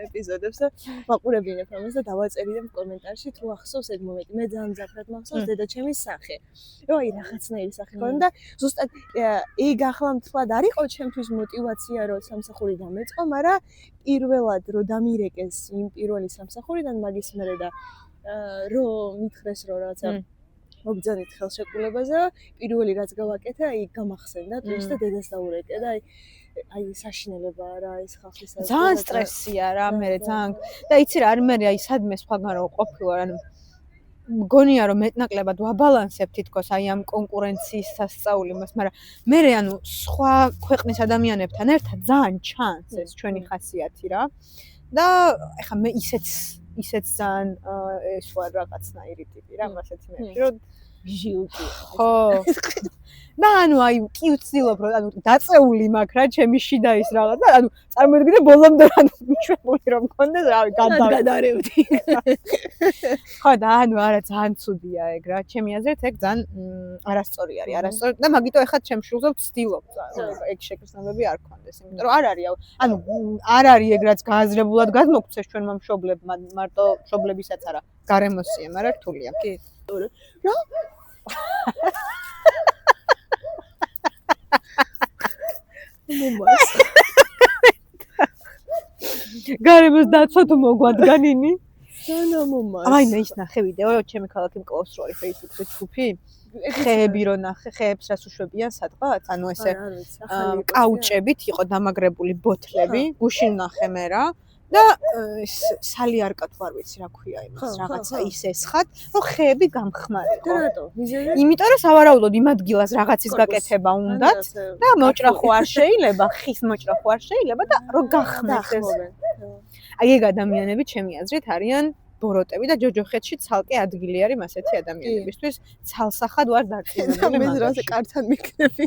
ეპიზოდებს და მაყურებინებ ამას და დავაწერიდებ კომენტარში თუ ახსოვს ეგ მომენტი. მე ძალიან მძაფრად მახსოვს დედაჩემის სახე. რომ აი რაღაცნაირი სახე ქონდა და ზუსტად ეგ ახლა მთლად არ იყო ჩემთვის мотиваცია რომ სამსახური დამეწყო, მაგრამ პირველად რომ დამირეკეს იმ პირველი სამსახურიდან მაგის მერე და რომ მითხრეს რომ რაღაცა მოგძანით ხელშეკრულებაზე, პირველი რაც გავაკეთე, აი გამახსენდა თვითონ და დედას დაურეკე და აი საშინელება რა ეს ხალხის ძალიან სტრესია რა მე ძალიან და იცი რა არ მე აი სადმე სხვაგან რო ყოფილა ანუ მგონია რომ მეტნაკლებად ვაბალანსებ თითქოს აი ამ კონკურენციის სასწაულებას, მაგრამ მე ანუ სხვა ქვეყნის ადამიანებთან ერთად ძალიან ჩანს ეს ჩვენი ხასიათი რა. და ეხლა მე ისეც ძალიან ეს ვარ რაღაცნაირი ტიპი რა, ასეთი მე რომ ჟილკი. ხო. და ანუ აი კი ვცდილობ რომ ანუ დაწეული მაქვს რა ჩემი შიდა ის რაღაც და ანუ წარმოვიდგინე ბოლომდე ანუ მიშვებული რომ მქონდეს რავი გადარევდი. ხო და ანუ არა ძალიან ცუდია ეგ რა ჩემი აზრით ეგ ძალიან არასწორი არის არასწორი და მაგიტო ეხლა ჩემ შულზე ვცდილობ ეგ შეგრძნებები არ გქონდეს იმიტომ რომ არ არის ანუ არ არის ეგ რაც გააზრებულად გადმოგცეს ჩვენმა მშობლებმა მარტო მშობლებისაც არა გარემოსია მაგრამ რთულია კი რა მომას გარემოს დაცვა თუ მოგვადგანინი სანა მომას აი მე ის ნახე ვიდეო ჩემი ქალაქი მკლავს რო არის Facebook-ზე ჯგუფი ხეები რო ნახე ხეებს რას უშვებიან სადღაც ანუ ესე კაუჭებით იყო დამაგრებული ბოთლები გუშინ ნახე მე რა და სალიარკა თუ არ ვიცი რა ქვია იმას რაღაცა ის ესხათ რომ ხეები გამხმარიყო და რატო მიზეზი იმიტომ რომ სავარაუდოდ იმ ადგილას რაღაცის გაკეთება უნდათ და მოჭრა ხო არ შეიძლება ხის მოჭრა ხო არ შეიძლება და რომ გახმეს ეს აი ეგ ადამიანები ჩემი აზრით არიან ბოროტები და ჯოჯოხეთში ცალკე ადგილი არის ასეთი ადამიანებისთვის ცალსახად ვარ დარწმუნებული მე რაზე კართან მიქნები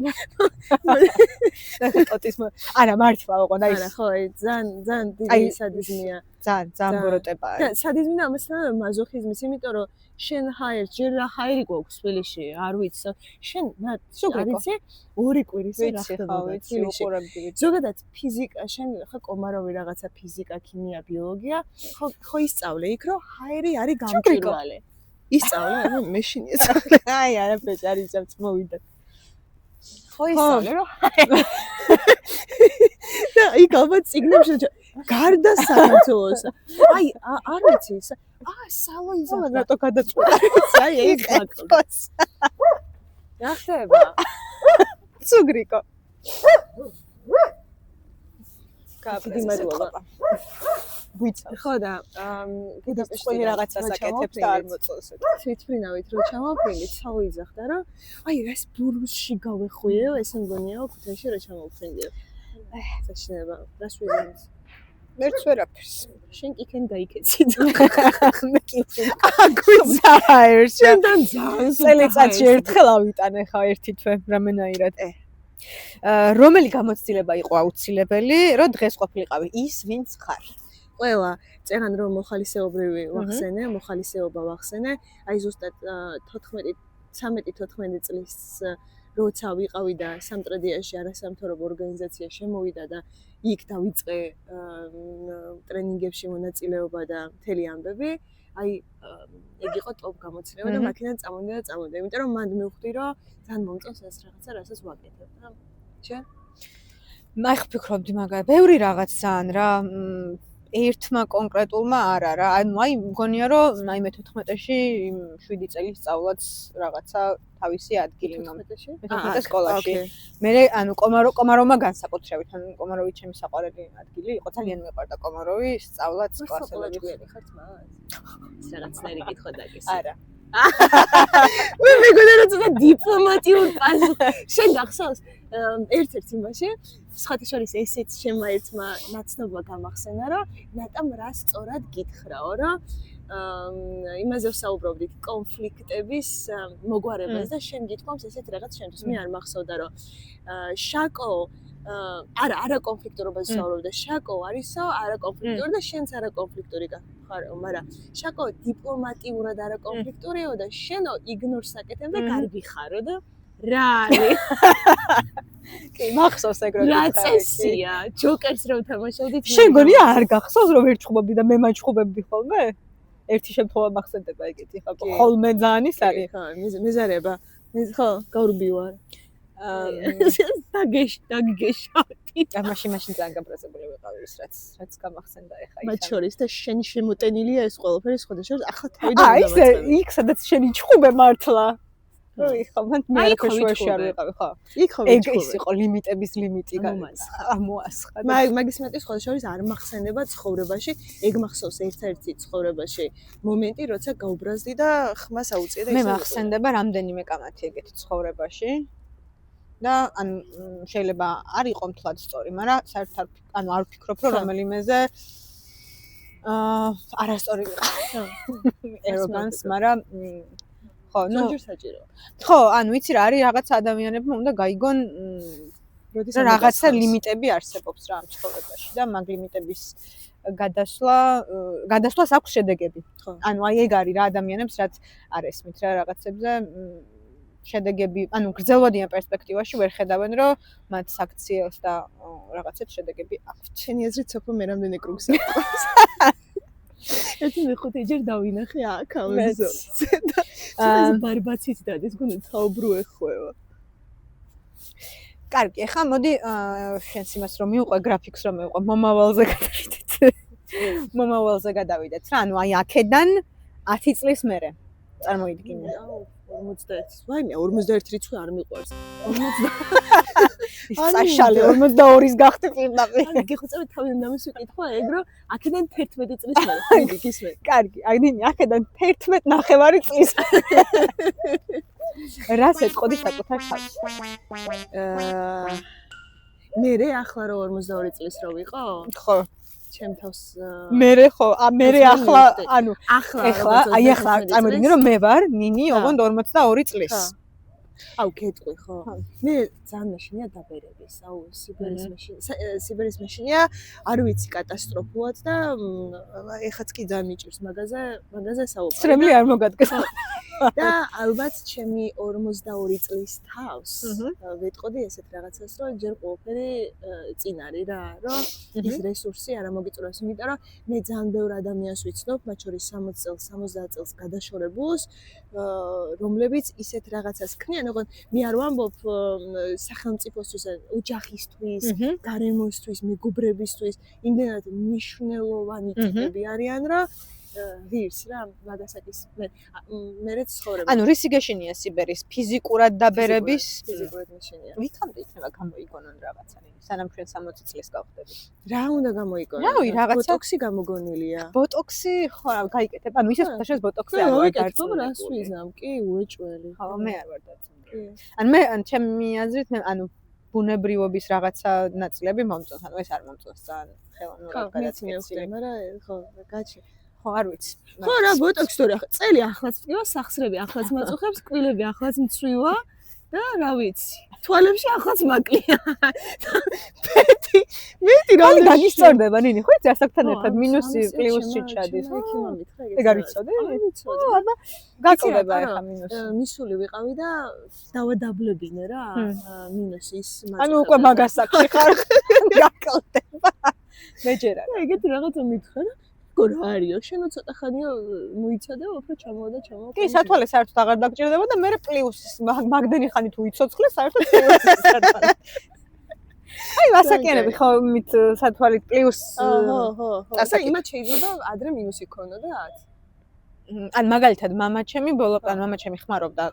კოტის არა მართლა ოღონდ აი არა ხო აი ძალიან დიდი სადიზმია ძალიან ბოროტება არის და სადიზმი და ამასთან მაზოხიზმის იმიტომ რომ შენ ჰაერ ჯერ რა ჰაერი გვაქვს თბილისში არ ვიცი შენ არ ვიცი ორი კვირის რა ხდება თბილისში ზოგადად ფიზიკა შენ ხა კომაროვი რაღაცა ფიზიკა ქიმია ბიოლოგია ხო ისწავლე იქ რომ ჰაერი არის გამჭვირვალე ისწავლე ანუ მეშინი ისწავლე აი არაფერი არ იცავთ მოვიდა ხო ისწავლე რომ და იქ ალბათ ციგნებში გარდა საქართველოს აი არ ვიცი სალოიზა რატო გადაწყვეტა აი ეგ ფაქტს რა ხდება ცუგრიკო კაფედი მადლობა ვიცი ხო და ბუდაპეშტში რაღაცას აკეთებს და არ მოწონს თვითფრინავით რო ჩამოვფრინდით სალოიზა ხდა რა აი ეს ბურუსში გავეხვიე ესე მგონია ქუთაისში რო ჩამოვფრინდიო საშინება რას ვიზამთ მერც ვერაფერს შენ იქენ გაიქეცი მე კი აგვიძაერ შენთან ძალიან წელიწადში ერთხელ ავიტანე ხა ერთი თვე რამენაირად რომელი გამოცდილება იყო აუცილებელი რომ დღეს ყოფილიყავი ის ვინც ხარ ყველა წერან რომ მოხალისეობრივი ვახსენე მოხალისეობა ვახსენე აი ზუსტად 13-14 წლის როცა ვიყავი და სამტრედიაში არასამთავრობო ორგანიზაცია შემოვიდა და იქ დავიწყე ტრენინგებში მონაწილეობა და მთელი ამბები აი ეგ იყო ტოპ გამოცდილება და მაქედან წამოვიდა იმიტომ რომ მანდ მივხვდი რომ ძალიან მომწონს ეს რაღაცა რასაც ვაკეთებ და შენ მე ხფიქრობდი მაგალითად ბევრი რაღაც ძალიან რა ერთმა კონკრეტულმა არა რა ანუ აი მგონია რომ აი მე 14-ში 7 წელი სწავლაც რაღაცა თავისი ადგილი მომენტში 14 სკოლაში მე ანუ კომაროვმა განსაკუთრებით ანუ კომაროვი ჩემი საყვარელი ადგილი იყო ძალიან მეყვარდა კომაროვი სწავლაც კლასელები ხართ მას რაღაცნაირი კითხვა დაგეს არა მე მეგონა რომ ცოტა დიპლომატიურ პასუხს შენ გახსოვს ერთ-ერთ იმაში სხვათა შორის ესეც შემა ერთმა ნაცნობა გამახსენა რომ ნატამ რა სწორად გითხრაო რომ იმაზე ვსაუბრობდით კონფლიქტების მოგვარებას და შენ გითხოვს ესეთ რაღაც შემთხვევაში მე არ მახსოვდა რომ შაკო არა კონფლიქტურობას ვსაუბრობ და შაკო არისო არა კონფლიქტური და შენც არა კონფლიქტური ხარო მაგრამ შაკო დიპლომატიურად არა კონფლიქტურიო და შენო იგნორს აკეთებ და კარგი ხარო და რა არის კი მახსოვს ეგ რა წესია ჯოკერს რომ თამაშობდით შენ გონია არ გახსოვს რომ ვერ ჩხუბობდი და მე მაჩხუბებდი ხოლმე ერთი შემთხვევა მახსენდება ეგეთი ხო ხოლმე ძალიან ის არის ხო მეზარება ხო გავრბი ვარ დაგიგეშავდი და მაშინ ძალიან გაბრაზებული ვიყავი ის რაც გამახსენდა ეხა მათ შორის და შენი შემოტენილია ეს ყველაფერი სხვადასხვა ახლა თავი და აი იქ სადაც შენი ჩხუბე მართლა ხო, მან მე შუაში არ ვიყავი, ხო. იქ ხო ეგ ის იყო ლიმიტების ლიმიტი ამოასხა. მაგის მეტი სხვა შორის არ მახსენდება ცხოვრებაში, ეგ მახსოვს ერთ-ერთი ცხოვრებაში მომენტი, როცა გაუბრაზდი და ხმას აუწია და მე მახსენდება რამდენიმე კამათი ეგეთი ცხოვრებაში. და ანუ შეიძლება არ იყო მთლად სწორი, მაგრამ საერთოდ არ ვფიქრობ, რომ რომელიმეზე არასწორი ვიყავ. ეროგანს, მაგრამ ხო, ნუ საჭიროა. ხო, ანუ ვიცი რა არის რაღაც ადამიანებმა უნდა გაიგონ რომ რაღაცა ლიმიტები არსებობს რა ამ ცხოვრებაში და მაგ ლიმიტების გადასვლას აქვს შედეგები. ხო. ანუ აი ეგ არის რა ადამიანებს რაც არ ესმით რა რაღაცებზე შედეგები, ანუ გრძელვადიან პერსპექტივაში ვერ ხედავენ რომ მათ საქციელს და რაღაცებს შედეგები აქვს. შენი აზრით სოფო მე რამდენი კრუგს აქვს? ერთი მეხუთეჯერ დავინახე აქ ამბზოზე და ეს ბარბაცით დადეს გონი თაუბრუ ეხვევა. კარგი, ახლა მოდი შენს იმას რომ მივყვე გრაფიკს რომ მივყვე მომავალზე გადავიდეთ. მომავალზე გადავიდეთ რა, ანუ აი აქედან 10 წლის მერე წარმოიდგინე. 41. ვაიმე 41 რიცხვი არ მიყვარს. 40. საშალე 42-ის გახდი პირდაპირ. გიხოცები თავი უნდა მისვიკითხო ეგ რომ აქედან 11 წლის მერე გისმე. კარგი, აიდინი აქედან 11 ნახევარი წლის. რას ეთყოდი საკუთარ თავს? მერე ახლა რო 42 წლის რო ვიყო? ხო. ჩემ თავს მერე ხო, მერე ახლა, ანუ ახლა წარმოიდგინე რომ მე ვარ ნინი, ოღონდ 42 წლის. აუ გეტყვი ხო? მე ძალიან მეშინია დაბერების, აუ სიბერის მეშინია, არ ვიცი კატასტროფულად და ეხაც კი ძალიან მიჭირს მაგაზე საუბარი. სრემლი არ მოგადგეს. და ალბათ ჩემი 42 წლის თავს ვეტყოდი ესეთ რაღაცას, რომ ჯერ ყველაფერი წინ არის რა, რომ ის რესურსი არ ამოგიწუროს, იმიტომ რომ მე ძალიან ბევრ ადამიანს ვიცნობ, მათ შორის 60 წელს, 70 წელს გადაშორებულს, რომლებიც ისეთ რაღაცას ქმნიან, ოღონდ მე არ ვამბობ სახელმწიფოსთვის, ოჯახისთვის, გარემოსთვის, მეგობრებისთვის, იმდენად მნიშვნელოვანი ტიპები არიან, რომ ვირს რა მაგასაკის მერეც ცხოვრება. ანუ რისი გეშინია სიბერის ფიზიკურად დაბერების? ფიზიკურად მეშინია. ვიქამდე იქნება გამოიგონონ რაღაცა, სანამ ჩვენ 60 წლის გავხდებით. რა უნდა გამოიგონონ? რავი, რაღაცა ბოტოქსი გამოგონილია. ბოტოქსი ხო რა გაიკეთებ. ანუ ისე ხოთაშეს ბოტოქსი არ ვაკეთებ, რას ვიზამ? კი, უეჭველი. ხო, მე არ ვარ დაწუნებული. ანუ მე ჩემი აზრით მე ანუ ბუნებრივობის რაღაცა ნაწილები მომწონს. ანუ ეს არ მომწონს ძალიან ხელოვნურად გადაწყვეტილი. მაგრამ ხო, გაჩი. ხო, არ ვიცი. ხო რა, ბოტოქსი თორე წელი ახლაც მდგება, სახსრები ახლაც მაწუხებს, კბილები ახლაც მცვივა და რა ვიცი. თვალებში ახლაც მაკლია. მეტი რა დაგისწორდება ნინი, ხო იცი ასაკთან ერთად მინუსი პლუსში ჩადის. ეგ არ ვიცოდი? ვიცოდი. აბა გაკლდება ახლა მინუსი. მისული ვიყავი და დავადაბლებინე რა მინუსის მაწუხება. ანუ უკვე მაგასაკში ხარ გაკლდება. მეჯერა. ეგეთი რაღაცა მითხრა. გორ არიო, შენო ცოტა ხანია მოიცადე, უფრო ჩამოვა და ჩამოვა. კი, სათვალე საერთოდ აღარ დაგჭირდება და მე პლუსის მაგდენი ხანი თუ იცოცხლე, საერთოდ პლუსის სათვალე. აი, ასაკიანები ხო მით სათვალით პლუს. ხო. ასე იმათ შეიძლება ადრე მინუსი ქონოდათ? ან მაგალითად მამაჩემი მამაჩემი ხმარობდა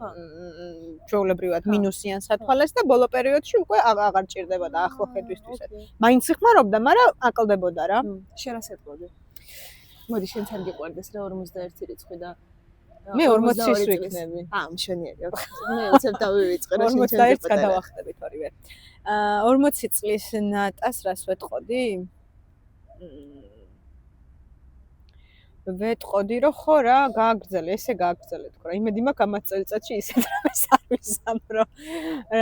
ჩვეულებრივად მინუსიან სათვალეს და ბოლო პერიოდში უკვე აღარ ჭირდებოდა ახლო ხედვისთვისაც. მაინც ხმარობდა, მაგრამ აკლდებოდა რა. შენ რას ეთყოდი? მოდი შენ თან გიყვარდეს რა 41 რიცხვი და მე 40-ის ვიქნები. მშვენიერი. მე უცებ დავივიწყე რა შენ ჩემს 41 გადავახტებით ორივე. 40 წლის ნატას რას ვეთყოდი? ვეთყოდი რომ ხო რა გააგრძელე, ესე გააგრძელე თქო რა. იმედი მაქვს ამ წელიწადში ისეთ რამეს არ ვიზამ რომ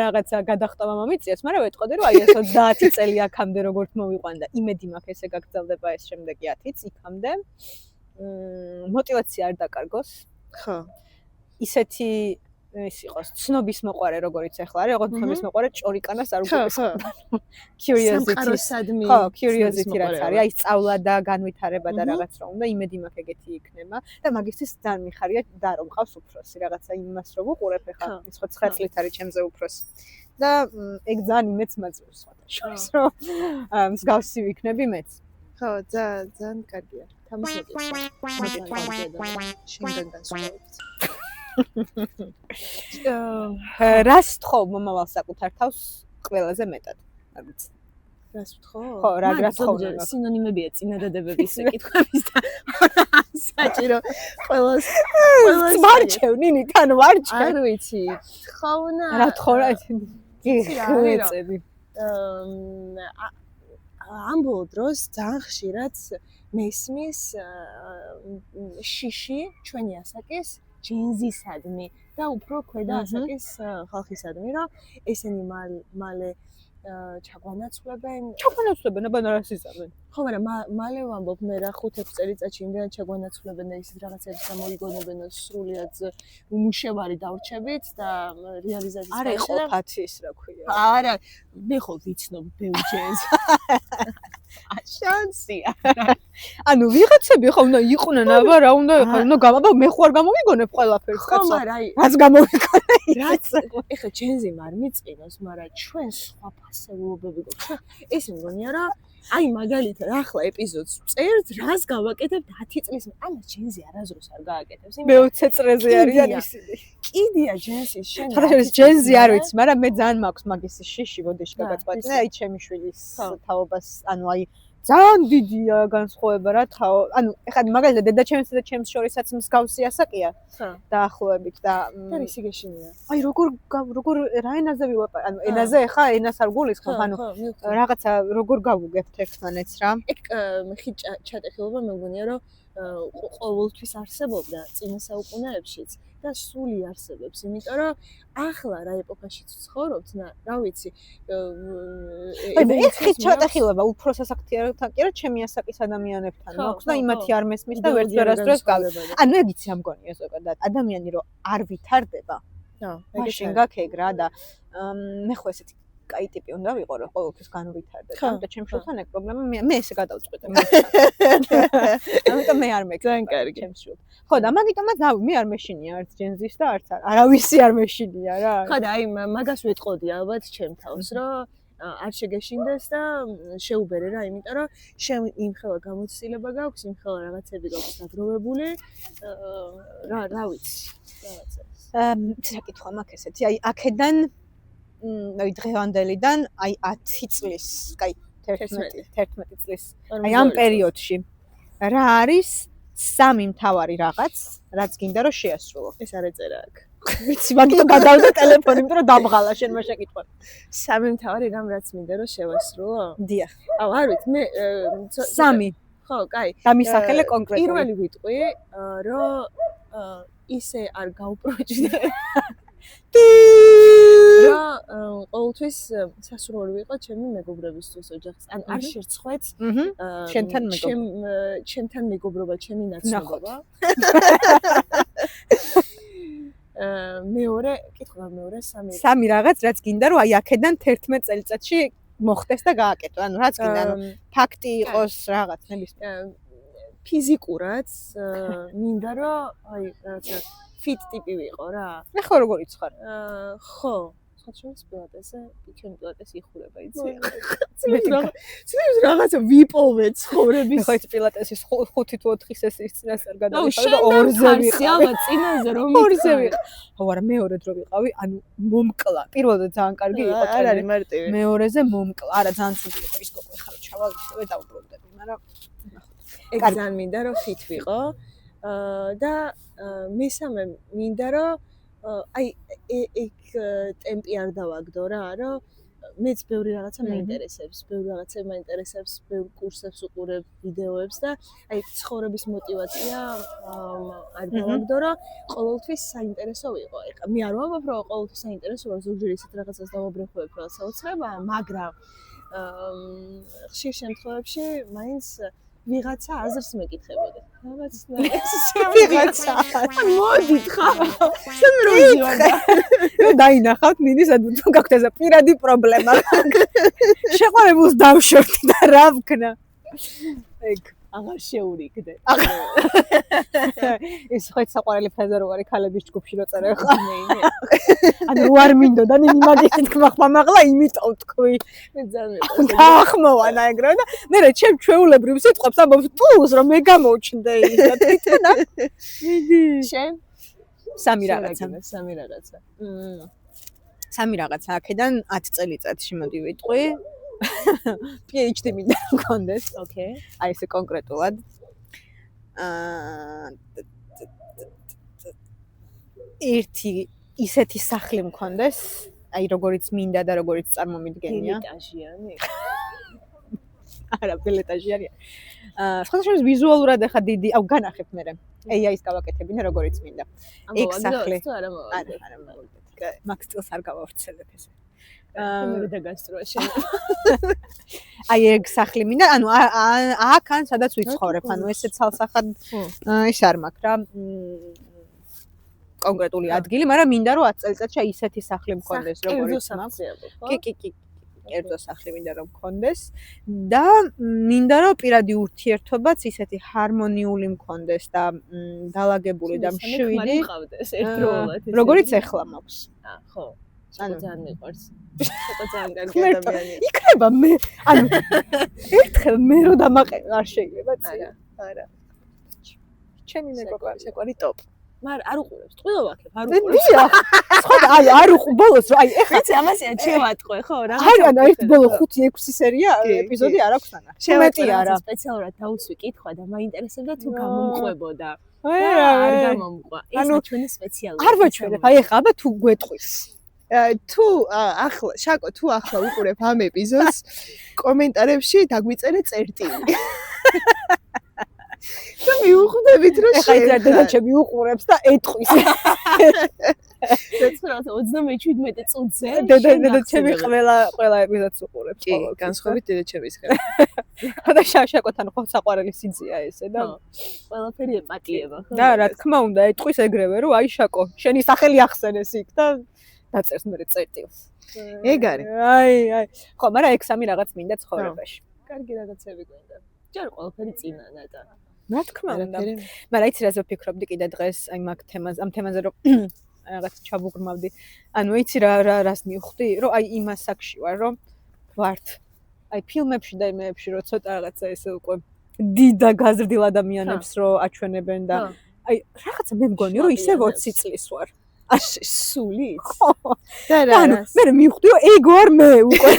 რაღაცა გადახტომა მომიწიოს, მაგრამ ვეთყოდი რომ აი ეს 30 წელი აქამდე როგორც მოვიყვან და იმედი მაქვს ესე გაგრძელდება ეს შემდეგი 10-იც იქამდე. мотивация არ დაკარგოს. ხო. ისეთი ის იყოს ცნობის მოყარე როგორიც ახლა არის, ოღონდ ცნობის მოყარე ჭორიკანას არ უგებს. curiosity. ხო, curiosity რაც არის, აი სწავლა და განვითარება და რაღაც რა უნდა, იმედი მაქვს ეგეთი იქნება და მაგისთვის ძალიან მიხარია და რომ ყავს უფროსი, რაღაცა იმას რო ვუყურებ ახლა, ის ხო 9 წლით არის ჩემზე უფროსი. და ეგ ძალიან იმეც მაძლევს სხვადასხვა, რომ მსგავსი ვიქნები მეც. ხო, ძალიან კარგია. თამაშობთ. შენგან განსხვავებით. რას თხოვ მომავალ საკუთარ თავს ყველაზე მეტად? არ ვიცი. რას ვთხოვ? ხო, რა თხოვ? სინონიმებია წინადადებების კითხვების და საჭირო ყველას ვარჩევ, ნინი, თან ვარჩევ. არ ვიცი, თხოვნა. რა თხოვნა? გიხეწები. ამ ბოლო დროს ძალიან ხშირად მესმის შიში ჩვენი ასაკის ჯენზისადმი და უფრო ქვედა ასაკის ხალხისადმი, რომ ესენი მალე ჩაგვანაცვლებენ, აბა რას იზამენ? ხო, მაგრამ მალე ვამბობ მე რა 5-6 წელიწადში იმდენად ჩაგვანაცვლებენ და ისეთ რაღაცებს გამოიგონებენ სრულიად უმუშევარი დავრჩებით და რეალიზაციის არ ეყოფათ ის რა ქვია. არა, მე ხო ვიცნობ ბევრჯერს. შანსია. ანუ ვიღაცები ხო უნდა იყვნენ, აბა რა უნდა იყო, აბა მე ხო არ გამოვიგონებ ყველაფერს კაცო. ხო, მაგრამ რაც გამოვიგონე. რაც ეხლა ჯენზი არ მიწყინოს, მაგრამ ჩვენ სხვა ფასეულობები გვაქვს. ეს მგონია რა აი მაგალითად ახლა ეპიზოდს წერთ, რას გავაკეთებთ 10 წლის ამას ჯენზი არასდროს არ გააკეთებს. მე 20 წრეზე არიან ისინი. კიდია ჯენსის შენ. ხათაშორის ჯენზი არ ვიცი, მაგრამ მე ძალიან მაქვს მაგის შიში, ბოდიში გაგაწყვეტნა, აი ჩემი შვილის თაობას, ანუ აი ძალიან დიდია განსხვავება რა თაო. ანუ ეხლა მაგალითად დედაჩემსა და ჩემს შორისაც მსგავსი ასაკია. დაახლოებით და ისი გეშინია. აი როგორ რა ენაზე ვილაპარაკ? ანუ ენაზე ეხა ენას არ გულისხმობ, ანუ რაღაცა როგორ გავუგებთ ერთმანეთს რა? ეგ ხი ჩატეხილობა მე მგონია რომ ყოველთვის არსებობდა წინა საუკუნეებშიც და სული არსებობს, იმიტომ რომ ახლა რა ეპოქაში ცხოვრობთ, რა ვიცი. ეგ ხი ჩატეხილება უფრო სასახთიაროთან კი რა ჩემი ასაკის ადამიანებთან მაქვს და იმათი არ მესმის და ვერც ვერასდროს გავ. ანუ ეგ იცი ამ გონია ზოგადად ადამიანი რომ არ ვითარდება. მაშინ გაქვს ეგ რა და მე ხო ესეთი კაი ტიპი უნდა ვიყო რომ ყოველთვის განვითარდება. და ჩემ შულთან ეგ პრობლემა მე ესე გადავწყვეტე. ამიტომ მე არ მექ. ძალიან კარგი. ჩემს შულს. ხო და მაგიტომაც მე არ მეშინია არც ჯენზის და არც არავისი არ მეშინია რა. ხო და აი მაგას ვეთყოდი ალბათ ჩემ თავს რომ არ შეგეშინდეს და შეუბერე რა, იმიტომ რომ შენ იმხელა გამოცდილება გაქვს, იმხელა რაღაცები გაქვს დაგროვებული. რა ვიცი. საკითხვა მაქვს ესეთი, აი აქედან აი დღევანდელიდან აი 10 წლის, კაი 11 წლის. აი ამ პერიოდში რა არის სამი მთავარი რაღაც, რაც გინდა რომ შეასრულო? ეს არ ეწერა აქ. ვიცი, მაგით გადავდა ტელეფონი, იმიტომ რომ დამღალა შენ მე შეკითხვა. სამი მთავარი რამ რაც მინდა რომ შევასრულო? დიახ. აუ არ ვიცი, მე სამი. ხო, კაი. დამისახელე კონკრეტულად. პირველი ვიტყვი, რომ ისე არ გავპროჭდე. რა ყოველთვის სასურველი ვიყო ჩემი მეგობრებისთვის ოჯახის. ანუ არ შერცხვეთ ჩემთან მეგობრობა, ჩემი ნაცნობობა. მეორე, კითხვა მეორე, სამი რაღაც, რაც გინდა რომ აი აქედან 11 წელიწადში მოხდეს და გააკეთო. ანუ რაც გინდა, ანუ ფაქტი იყოს რაღაც ნებისმიერ. ფიზიკურად მინდა რომ აი რაღაცა fit ტიპი ვიყო რა. მე ხო როგორ იცხარ? ხო. ხოჩოს პილატესზე, ჩემი პილატესი იხურება, იცი? ცნებს რაღაცა ვიპოვე ცხოვრების. ხო ეს პილატესის 5 თუ 4 სესიის წინასწარ გადავიხარე და 2-ზე ვიყავი. წინაზე რომ 2-ზე ვიყავი. ხო, არა მეორედ რო ვიყავი, ანუ მომკლა. პირველად ძალიან კარგი იყო, არ არის მარტივი. მეორეზე მომკლა. არა, ძალიან ცუდი იყო ის გოგო, ეხლა ჩავალისწრე დავუბრუნდები, მაგრამ ეგ ძალიან მინდა რომ fit ვიყო. და მესამე მინდა რომ აი ეგ ტემპი არ დავაგდო რა, რომ მეც ბევრი რაღაცა მაინტერესებს, ბევრ კურსებს უყურებ, ვიდეოებს და აი ცხოვრების мотиваცია არ დავაგდო, რომ ყოველთვის საინტერესო ვიყო. ეხლა მე არ ვამბობ, რომ ყოველთვის საინტერესოა, ზოგჯერ ისეთ რაღაცას დავაბრეხებ, რაც საოცრებაა, მაგრამ ხშირ შემთხვევებში მაინც ვიღაცა აზრს მეკითხებოდი. ვიღაცა. მოდით ხა. შემროჟიოდა. რომ დაინახავთ მინის თუ გაქვთ ეს პირადი პრობლემა. შეყვარებულს დავშორდი და რა ვქნა. ეგ აღარ შეურიგდე. ეს ხო საყვარელი ფრაზა რო არის ქალების ჯგუფში რო წერე ხა. ანუ არ მინდოდა ნინი მაგით თქვა ხმამაღლა იმიტომ თქვი. მე ძალიან დაახმოვანა ეგრე და მე ჩემ ჩვეულებრივ სიტყვებს ამბობ ტულს რომ მე გამოვჩნდე ის და თვითონ მიდი. შენ სამი რაღაცა. სამი რაღაცა. აქედან 10 წელიწადში მოდი ვიტყვი. PhD მინდა მქონდეს. ოკეი. აი ესე კონკრეტულად. ერთი ისეთი სახლი მქონდეს, აი როგორიც მინდა და როგორიც წარმომიდგენია. ეტაჟიანი. არა, ბელეტაჟიანია. სხვადასხვა ვიზუალურად ახლა დიდი, აუ განახებ მე. AI-ს გავაკეთებინა როგორიც მინდა. ეგ სახლი. არა მოვაგდე. არა მოვაგდე. მაგ სტილს არ გავავრცელებ ესე. მე დაგასწროა შენ. აი ეგ სახლი მინდა, ანუ აქ ან სადაც ვიცხოვრებ, ანუ ესე ცალსახად ის არ მაქვს რა. კონკრეტული ადგილი, მაგრამ მინდა რომ 10 წელიწადში ისეთი სახლი მქონდეს, როგორც მაქვს. კი. კერძო სახლი მინდა რომ მქონდეს და მინდა რომ პირადი ურთიერთობაც ისეთი ჰარმონიული მქონდეს და დაალაგებული და მშვიდი მყავდეს ერთდროულად. როგორიც ახლა მაქვს. ხო. ძალიან მიყვარს. ძალიან კარგი ადამიანი. იქნება მე, ანუ ერთხელ მე რო დამაყენო არ შეიძლება ცი. არა. ჩემი მეგობარი შეყვარი ტოპ. მაგრამ არ უყურებს, ტყუილო ვაქებ, არ უყურებს. დიახ. სხვა არ უყურებ ბოლოს, აი ეხლა ვიცი, ამასია ჩემატყვე, ხო, რა. არა, ერთ ბოლო 5-6 სერია ეპიზოდი არ აქვს ანა. შემეტი არა. სპეციალურად დაუსვი კითხვა და მაინტერესებდა თუ გამომყვებოდა. არ გამომყვა. ეს ჩვენი სპეციალური. არ ვაჩვენებ, აი ეხლა აბა თუ გვეტყვის. თუ ახლა შაკო თუ ახლა უყურებ ამ ეპიზოდს კომენტარებში დაგვიწერე წერტილი. და მიუხვდებით რომ შენ და ჩემი უყურებს და ეტყვის. 27 წუთზე და ჩემი ყველა ეპიზოდს უყურებს. კი, განსხვავებით დედაჩემის ხარ. და შაშაკოთან ხო საყვარელი სიძია ესე და ყველაფერი ეპატიება ხო? და რა თქმა უნდა ეტყვის ეგრევე რომ აი შაკო, შენი სახელი ახსენეს იქ და დაწერს მე წერტილს. ეგ არის. აი. ხო, მაგრამ ეგ სამი რაღაც მინდა ცხოვრებაში. კარგი რაღაცები გვინდა. ჯერ ყველაფერი წინა ნატა. რა თქმა უნდა. მაგრამ იცი რაზე ვფიქრობდი კიდე დღეს აი მაგ თემაზე, ამ თემაზე რომ რაღაც ჩაბუგრმავდი. ანუ იცი რას მივხვდი, რომ აი იმას აქში ვარ, რომ ვართ. აი ფილმებში და იმეებში რომ ცოტა რაღაცა ესე უკვე დიდა გაზრდილ ადამიანებს რო აჩვენებენ და აი რაღაცა მე მგონი რომ ისე 20 წლის ვარ. სულით. და რა მე მივხვდი რომ ეგ ვარ მე უკვე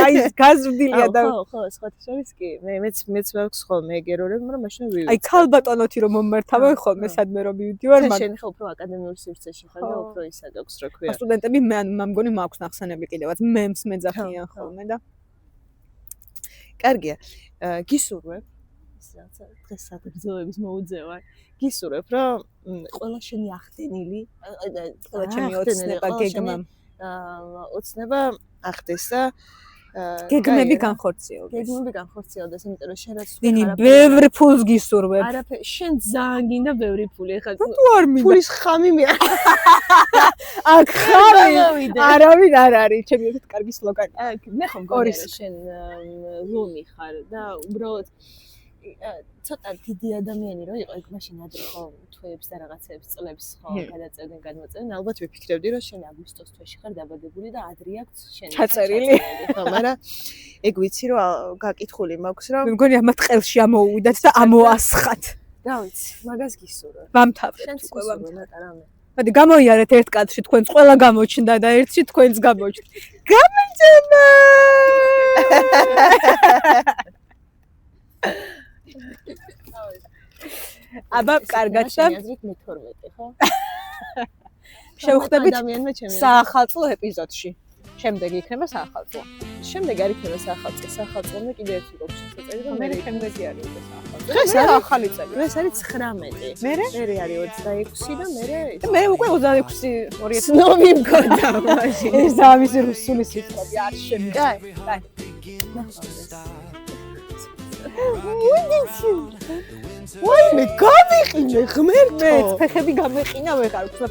აი გაზრდილია და ხო სხვათა შორის კი მეც მაქვს ხოლმე ეგ ერორები მაგრამ მაშინ ვივიწყე აი ქალბატონოთი რომ მომმართავენ ხოლმე სადმე რომ მივდივარ მაგრამ შენ ხო უფრო აკადემიურ სივრცეში ხარ და უფრო ისად აქვს რა ქვია სტუდენტები მე მგონი მაქვს ნახსენები კიდევაც მემს მეძახიან ხოლმე და კარგია გისურვებ ის რაღაცა დღეს საგრძელების მოუძევარ გისურვებ რომ ყველა შენი ახდენილი ყველა ჩემი ოცნება გეგმა ოცნება ახდეს და გეგმები განხორციელდეს. გეგმები განხორციელდეს, იმიტომ რომ შენ რაც ვინი ბევრი ფულს გისურვებ. არაფერი, შენ ძალიან გინდა ბევრი ფული, ეხლა თუ არ მინდა. ფულის ხამი მე. აქ ხამი. არავინ არ არის, ჩემი ერთ კარგი სლოგანი. აქ მე ხომ მგონია რომ შენ ლომი ხარ და უბრალოდ ცოტა დიდი ადამიანი რო იყო, ეგ მაშინ ადრე ხო თვეებს და რაღაცეებს წლებს ხო გადაწევდნენ, გადმოწევდნენ, ალბათ ვიფიქრებდი რომ შენ აგვისტოს თვეში ხარ დაბადებული და ადრე აქვს შენ ჩაწერილი. ხო, მაგრამ ეგ ვიცი რომ გაკითხული მაქვს რომ მე მგონი ამათ ყელში ამოუვიდათ და ამოასხათ. რა ვიცი, მაგას გისურვებ. ვამთავრებთ უკვე ვამთავრებთ. მოდი გამოიარეთ ერთ კადრში თქვენს ყველა გამოჩნდა და ერთში თქვენს გამოჩნდა. გამიჯენა! აბა კარგად და აზრით მე-12 ხო? შევხვდებით საახალწლო ეპიზოდში. შემდეგ იქნება საახალწლო. შემდეგ არ იქნება საახალწლო. საახალწლომდე კიდე ერთი გვაქვს შესაძლებელი და მე შემდეგი არის უკვე საახალწლო. დღეს არის ახალი წელი. დღეს არის 19. მე არის 26 და მე უკვე 26 2000 ცნობი მქონდა მაშინ. ეს ამის რუსული სიტყვები არ შემიძლია. კაი. ვაიმე, გამიყინე ღმერთო. მე ფეხები გამეყინა ვეღარ ვქნა.